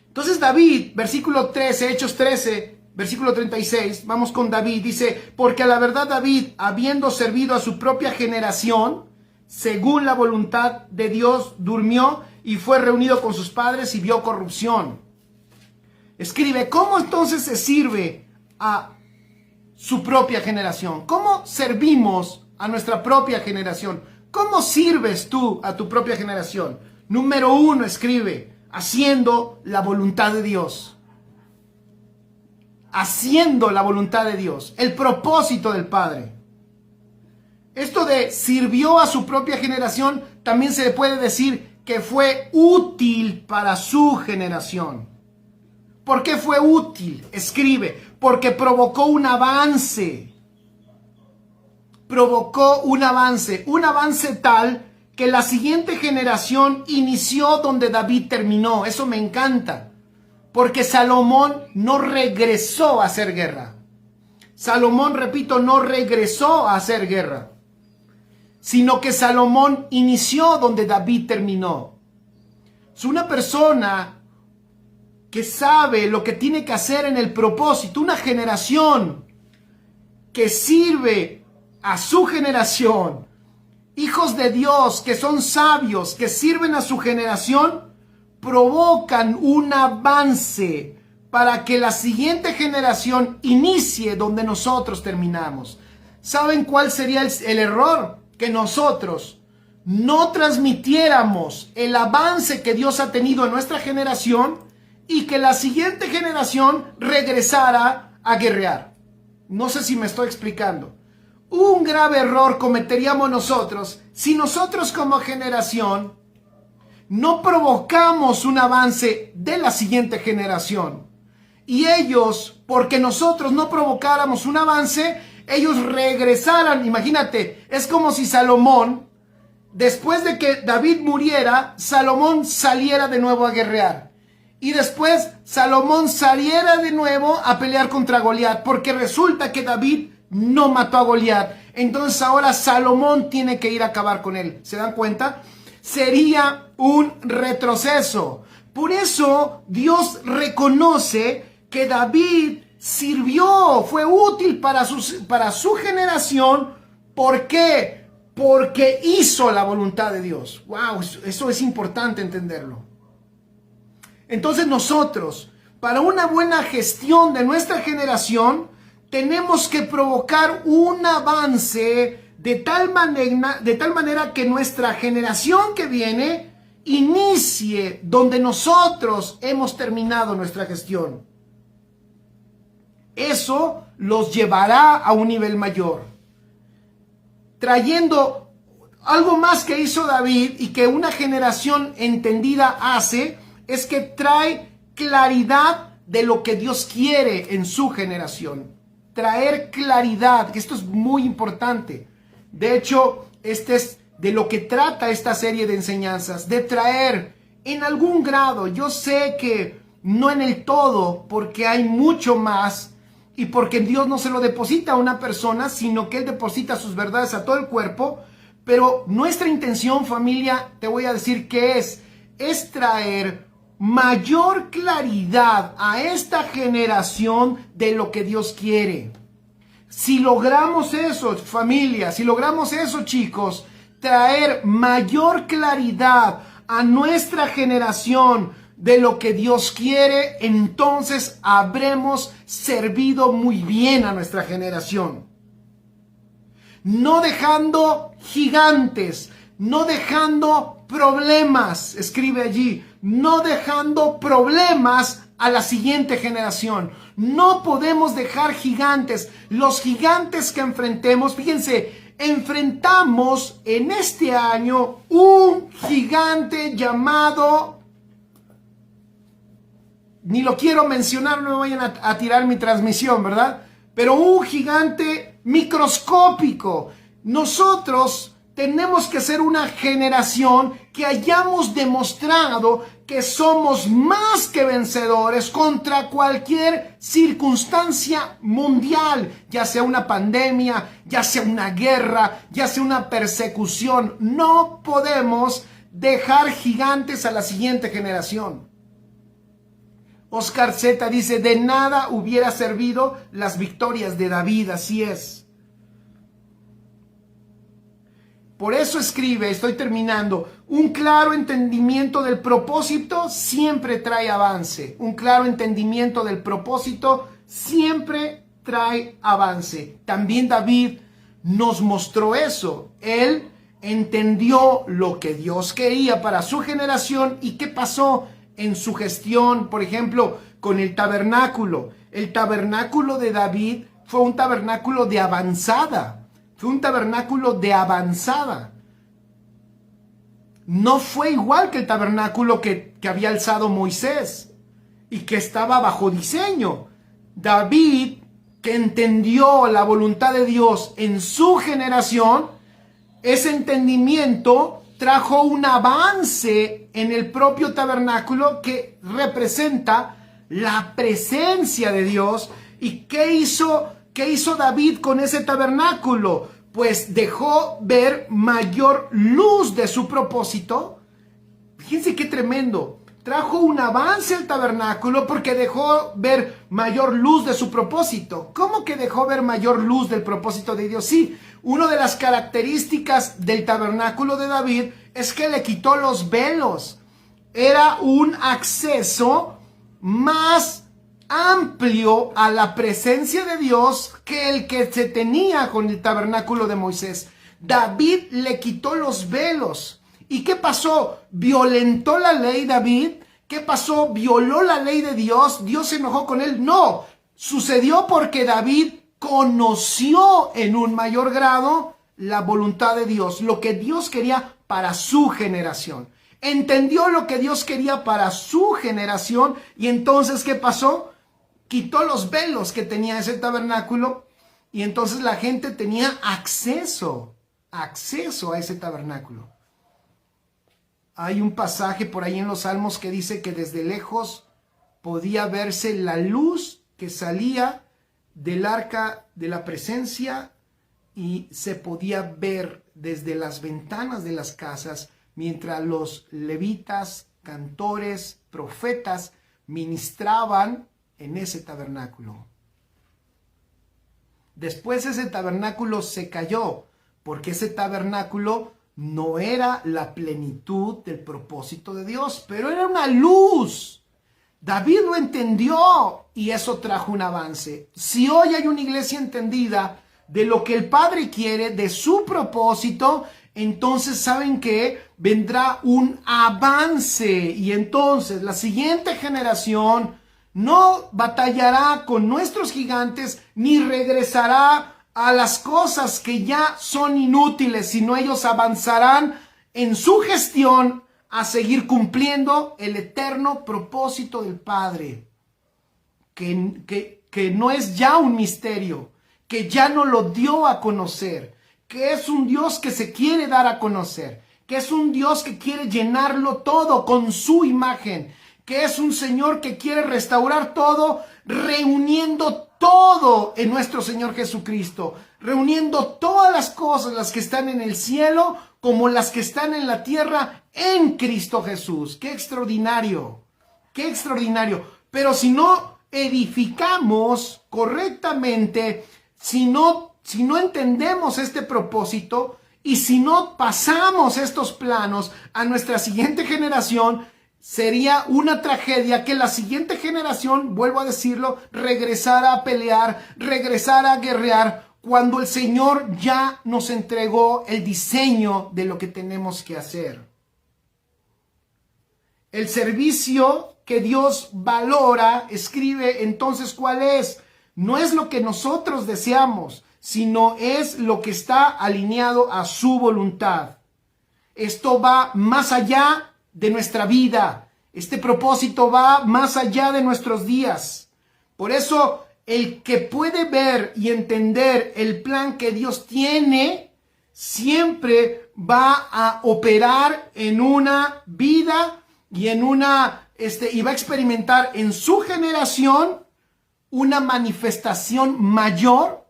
Entonces David, versículo 13, Hechos 13, versículo 36, vamos con David, dice, porque a la verdad David, habiendo servido a su propia generación, según la voluntad de Dios, durmió y fue reunido con sus padres y vio corrupción. Escribe, ¿cómo entonces se sirve a su propia generación? ¿Cómo servimos a nuestra propia generación? ¿Cómo sirves tú a tu propia generación? Número 1, escribe, haciendo la voluntad de Dios. Haciendo la voluntad de Dios, el propósito del Padre. Esto de sirvió a su propia generación, también se le puede decir que fue útil para su generación. ¿Por qué fue útil? Escribe, porque provocó un avance. Provocó un avance tal que la siguiente generación inició donde David terminó. Eso me encanta, porque Salomón no regresó a hacer guerra. Salomón, repito, no regresó a hacer guerra, sino que Salomón inició donde David terminó. Es una persona que sabe lo que tiene que hacer en el propósito, una generación que sirve a su generación, hijos de Dios que son sabios, que sirven a su generación, provocan un avance para que la siguiente generación inicie donde nosotros terminamos. ¿Saben cuál sería el error? Que nosotros no transmitiéramos el avance que Dios ha tenido en nuestra generación y que la siguiente generación regresara a guerrear. No sé si me estoy explicando. Un grave error cometeríamos nosotros si nosotros como generación no provocamos un avance de la siguiente generación. Y ellos, porque nosotros no provocáramos un avance, ellos regresaran. Imagínate, es como si Salomón, después de que David muriera, Salomón saliera de nuevo a guerrear. Y después Salomón saliera de nuevo a pelear contra Goliat, porque resulta que David no mató a Goliat. Entonces ahora Salomón tiene que ir a acabar con él. ¿Se dan cuenta? Sería un retroceso. Por eso Dios reconoce que David sirvió, fue útil para su generación. ¿Por qué? Porque hizo la voluntad de Dios. ¡Wow! Eso es importante entenderlo. Entonces nosotros, para una buena gestión de nuestra generación, tenemos que provocar un avance de tal manera que nuestra generación que viene inicie donde nosotros hemos terminado nuestra gestión. Eso los llevará a un nivel mayor. Trayendo algo más que hizo David y que una generación entendida hace, es que trae claridad de lo que Dios quiere en su generación. Traer claridad, que esto es muy importante. De hecho, este es de lo que trata esta serie de enseñanzas, de traer en algún grado, yo sé que no en el todo, porque hay mucho más y porque Dios no se lo deposita a una persona, sino que Él deposita sus verdades a todo el cuerpo, pero nuestra intención, familia, te voy a decir que es traer mayor claridad a esta generación de lo que Dios quiere. Si logramos eso, familia, si logramos eso, chicos, traer mayor claridad a nuestra generación de lo que Dios quiere, entonces habremos servido muy bien a nuestra generación. No dejando gigantes, no dejando problemas, escribe allí, no dejando problemas a la siguiente generación. No podemos dejar gigantes. Los gigantes que enfrentemos, fíjense, enfrentamos en este año un gigante llamado, ni lo quiero mencionar, no me vayan a tirar mi transmisión, ¿verdad? Pero un gigante microscópico. Nosotros tenemos que ser una generación que hayamos demostrado que somos más que vencedores contra cualquier circunstancia mundial, ya sea una pandemia, ya sea una guerra, ya sea una persecución. No podemos dejar gigantes a la siguiente generación. Oscar Z dice, de nada hubiera servido las victorias de David, así es. Por eso escribe, estoy terminando, un claro entendimiento del propósito siempre trae avance. Un claro entendimiento del propósito siempre trae avance. También David nos mostró eso. Él entendió lo que Dios quería para su generación y qué pasó en su gestión, por ejemplo, con el tabernáculo. El tabernáculo de David fue un tabernáculo de avanzada. Fue un tabernáculo de avanzada. No fue igual que el tabernáculo que había alzado Moisés y que estaba bajo diseño. David, que entendió la voluntad de Dios en su generación, ese entendimiento trajo un avance en el propio tabernáculo que representa la presencia de Dios. ¿Y qué hizo David con ese tabernáculo? Pues dejó ver mayor luz de su propósito. Fíjense qué tremendo. Trajo un avance al tabernáculo porque dejó ver mayor luz de su propósito. ¿Cómo que dejó ver mayor luz del propósito de Dios? Sí, una de las características del tabernáculo de David es que le quitó los velos. Era un acceso más amplio a la presencia de Dios que el que se tenía con el tabernáculo de Moisés. David le quitó los velos. ¿Y qué pasó? ¿Violentó la ley David? ¿Qué pasó? ¿Violó la ley de Dios? ¿Dios se enojó con él? No. Sucedió porque David conoció en un mayor grado la voluntad de Dios, lo que Dios quería para su generación. Entendió lo que Dios quería para su generación y entonces, ¿qué pasó? Quitó los velos que tenía ese tabernáculo y entonces la gente tenía acceso a ese tabernáculo. Hay un pasaje por ahí en los Salmos que dice que desde lejos podía verse la luz que salía del arca de la presencia y se podía ver desde las ventanas de las casas mientras los levitas, cantores, profetas ministraban en ese tabernáculo. Después ese tabernáculo se cayó porque ese tabernáculo no era la plenitud del propósito de Dios, pero era una luz. David lo entendió y eso trajo un avance. Si hoy hay una iglesia entendida de lo que el Padre quiere, de su propósito, entonces saben que vendrá un avance y entonces la siguiente generación no batallará con nuestros gigantes ni regresará a las cosas que ya son inútiles, sino ellos avanzarán en su gestión a seguir cumpliendo el eterno propósito del Padre, que no es ya un misterio, que ya no lo dio a conocer, que es un Dios que se quiere dar a conocer, que es un Dios que quiere llenarlo todo con su imagen, que es un Señor que quiere restaurar todo, reuniendo todo en nuestro Señor Jesucristo, reuniendo todas las cosas, las que están en el cielo como las que están en la tierra en Cristo Jesús. ¡Qué extraordinario! ¡Qué extraordinario! Pero si no edificamos correctamente, si no entendemos este propósito y si no pasamos estos planos a nuestra siguiente generación, sería una tragedia que la siguiente generación, vuelvo a decirlo, regresara a pelear, regresara a guerrear, cuando el Señor ya nos entregó el diseño de lo que tenemos que hacer. El servicio que Dios valora, escribe entonces cuál es. No es lo que nosotros deseamos, sino es lo que está alineado a su voluntad. Esto va más allá de nuestra vida. Este propósito va más allá de nuestros días. Por eso, el que puede ver y entender el plan que Dios tiene, siempre va a operar en una vida y y va a experimentar en su generación una manifestación mayor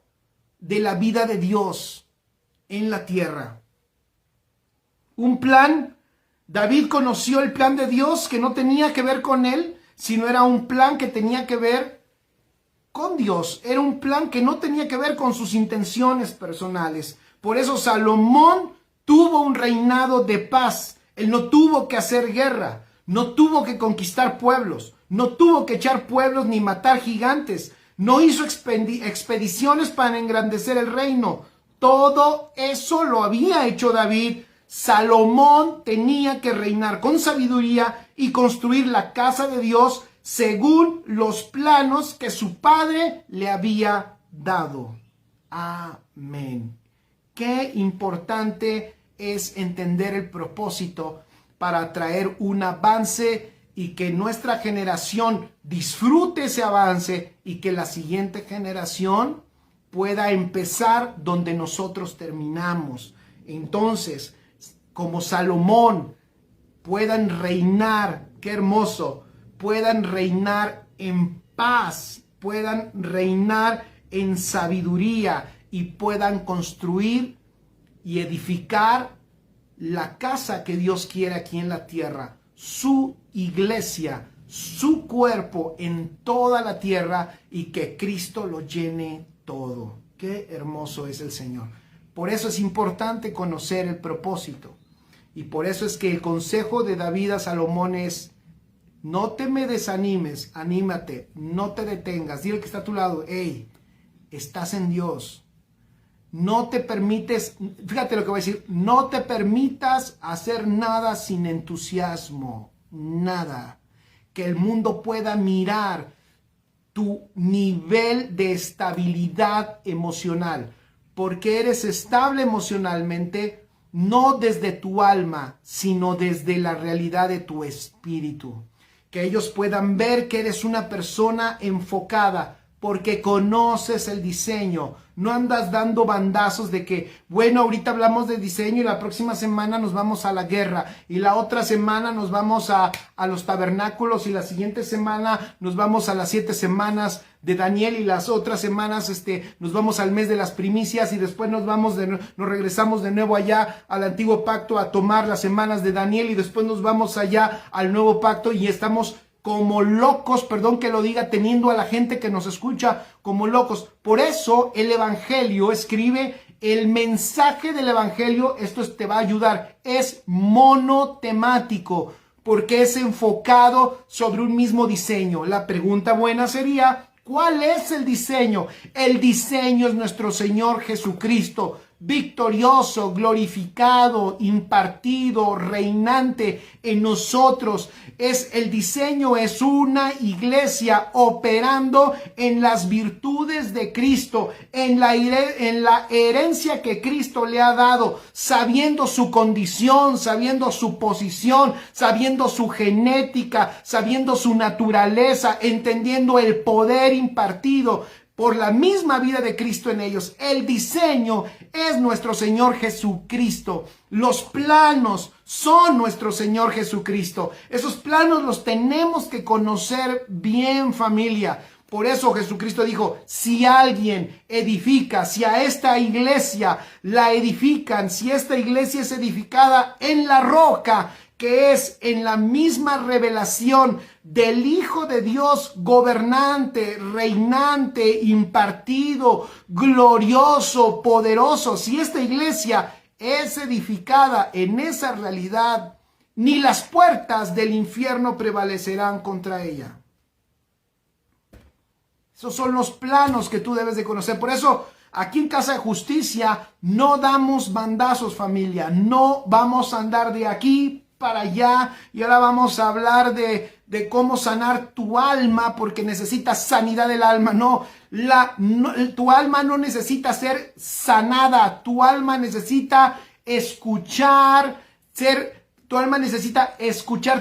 de la vida de Dios en la tierra. Un plan. David conoció el plan de Dios que no tenía que ver con él, sino era un plan que tenía que ver con Dios. Era un plan que no tenía que ver con sus intenciones personales. Por eso Salomón tuvo un reinado de paz. Él no tuvo que hacer guerra, no tuvo que conquistar pueblos, no tuvo que echar pueblos ni matar gigantes, no hizo expediciones para engrandecer el reino. Todo eso lo había hecho David. Salomón tenía que reinar con sabiduría y construir la casa de Dios según los planos que su padre le había dado. Amén. Qué importante es entender el propósito para traer un avance y que nuestra generación disfrute ese avance y que la siguiente generación pueda empezar donde nosotros terminamos. Entonces, como Salomón, puedan reinar, qué hermoso, puedan reinar en paz, puedan reinar en sabiduría y puedan construir y edificar la casa que Dios quiere aquí en la tierra, su iglesia, su cuerpo en toda la tierra y que Cristo lo llene todo. Qué hermoso es el Señor. Por eso es importante conocer el propósito. Y por eso es que el consejo de David a Salomón es: no te me desanimes, anímate, no te detengas. Dile que está a tu lado: hey, estás en Dios. No te permites, fíjate lo que voy a decir, no te permitas hacer nada sin entusiasmo, nada. Que el mundo pueda mirar tu nivel de estabilidad emocional, porque eres estable emocionalmente, no desde tu alma, sino desde la realidad de tu espíritu. Que ellos puedan ver que eres una persona enfocada, porque conoces el diseño. No andas dando bandazos de que, bueno, ahorita hablamos de diseño y la próxima semana nos vamos a la guerra y la otra semana nos vamos a los tabernáculos y la siguiente semana nos vamos a las 7 semanas de Daniel y las otras semanas nos vamos al mes de las primicias y después nos regresamos de nuevo allá al antiguo pacto a tomar las semanas de Daniel y después nos vamos allá al nuevo pacto y estamos como locos, perdón que lo diga, teniendo a la gente que nos escucha como locos. Por eso el Evangelio, escribe, el mensaje del Evangelio, esto te va a ayudar, es monotemático, porque es enfocado sobre un mismo diseño. La pregunta buena sería: ¿cuál es el diseño? El diseño es nuestro Señor Jesucristo, victorioso, glorificado, impartido, reinante en nosotros. El diseño es una iglesia operando en las virtudes de Cristo, en la herencia que Cristo le ha dado, sabiendo su condición, sabiendo su posición, sabiendo su genética, sabiendo su naturaleza, entendiendo el poder impartido por la misma vida de Cristo en ellos. El diseño es nuestro Señor Jesucristo. Los planos son nuestro Señor Jesucristo. Esos planos los tenemos que conocer bien, familia. Por eso Jesucristo dijo: si alguien edifica, si a esta iglesia la edifican, si esta iglesia es edificada en la roca, que es en la misma revelación del Hijo de Dios, gobernante, reinante, impartido, glorioso, poderoso. Si esta iglesia es edificada en esa realidad, ni las puertas del infierno prevalecerán contra ella. Esos son los planos que tú debes de conocer. Por eso, aquí en Casa de Justicia no damos bandazos, familia. No vamos a andar de aquí para allá y ahora vamos a hablar de cómo sanar tu alma porque necesitas sanidad del alma. No, tu alma no necesita ser sanada, tu alma necesita escuchar,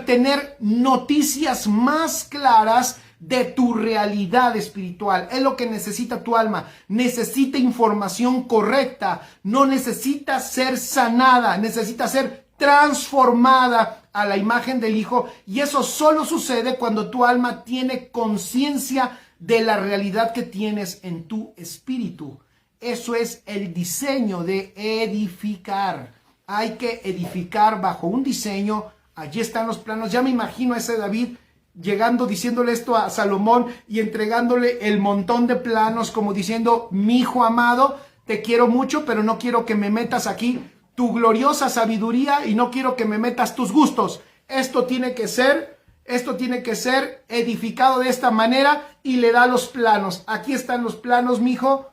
tener noticias más claras de tu realidad espiritual. Es lo que necesita tu alma. Necesita información correcta, no necesita ser sanada, necesita ser transformada a la imagen del Hijo, y eso solo sucede cuando tu alma tiene conciencia de la realidad que tienes en tu espíritu. Eso es el diseño de edificar. Hay que edificar bajo un diseño. Allí están los planos. Ya me imagino a ese David llegando, diciéndole esto a Salomón y entregándole el montón de planos, como diciendo: mi hijo amado, te quiero mucho, pero no quiero que me metas aquí tu gloriosa sabiduría y no quiero que me metas tus gustos. Esto tiene que ser edificado de esta manera, y le da los planos. Aquí están los planos, mijo.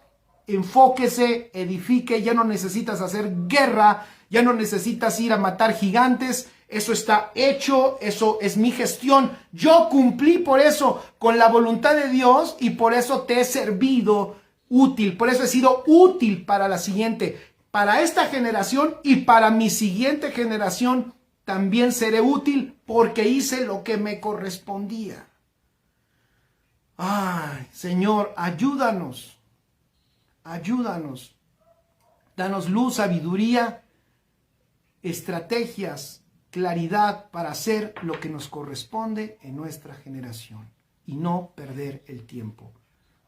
Enfóquese, edifique. Ya no necesitas hacer guerra, ya no necesitas ir a matar gigantes. Eso está hecho, eso es mi gestión. Yo cumplí por eso con la voluntad de Dios y por eso te he servido útil. Por eso he sido útil para la siguiente, para esta generación, y para mi siguiente generación también seré útil, porque hice lo que me correspondía. Ay, Señor, ayúdanos. Ayúdanos. Danos luz, sabiduría, estrategias, claridad para hacer lo que nos corresponde en nuestra generación y no perder el tiempo.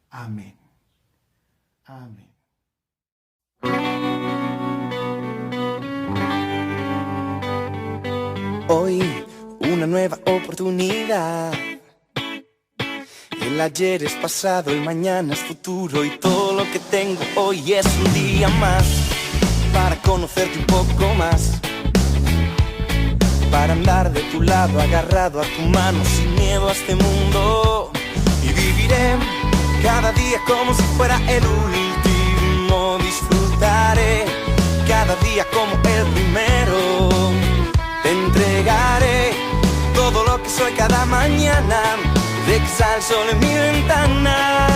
Amén. Amén. Hoy una nueva oportunidad. El ayer es pasado, el mañana es futuro, y todo lo que tengo hoy es un día más para conocerte un poco más, para andar de tu lado, agarrado a tu mano, sin miedo a este mundo. Y viviré cada día como si fuera el último. Disfrutaré cada día como el primero. Te entregaré todo lo que soy cada mañana, de que sale el sol en mi ventana.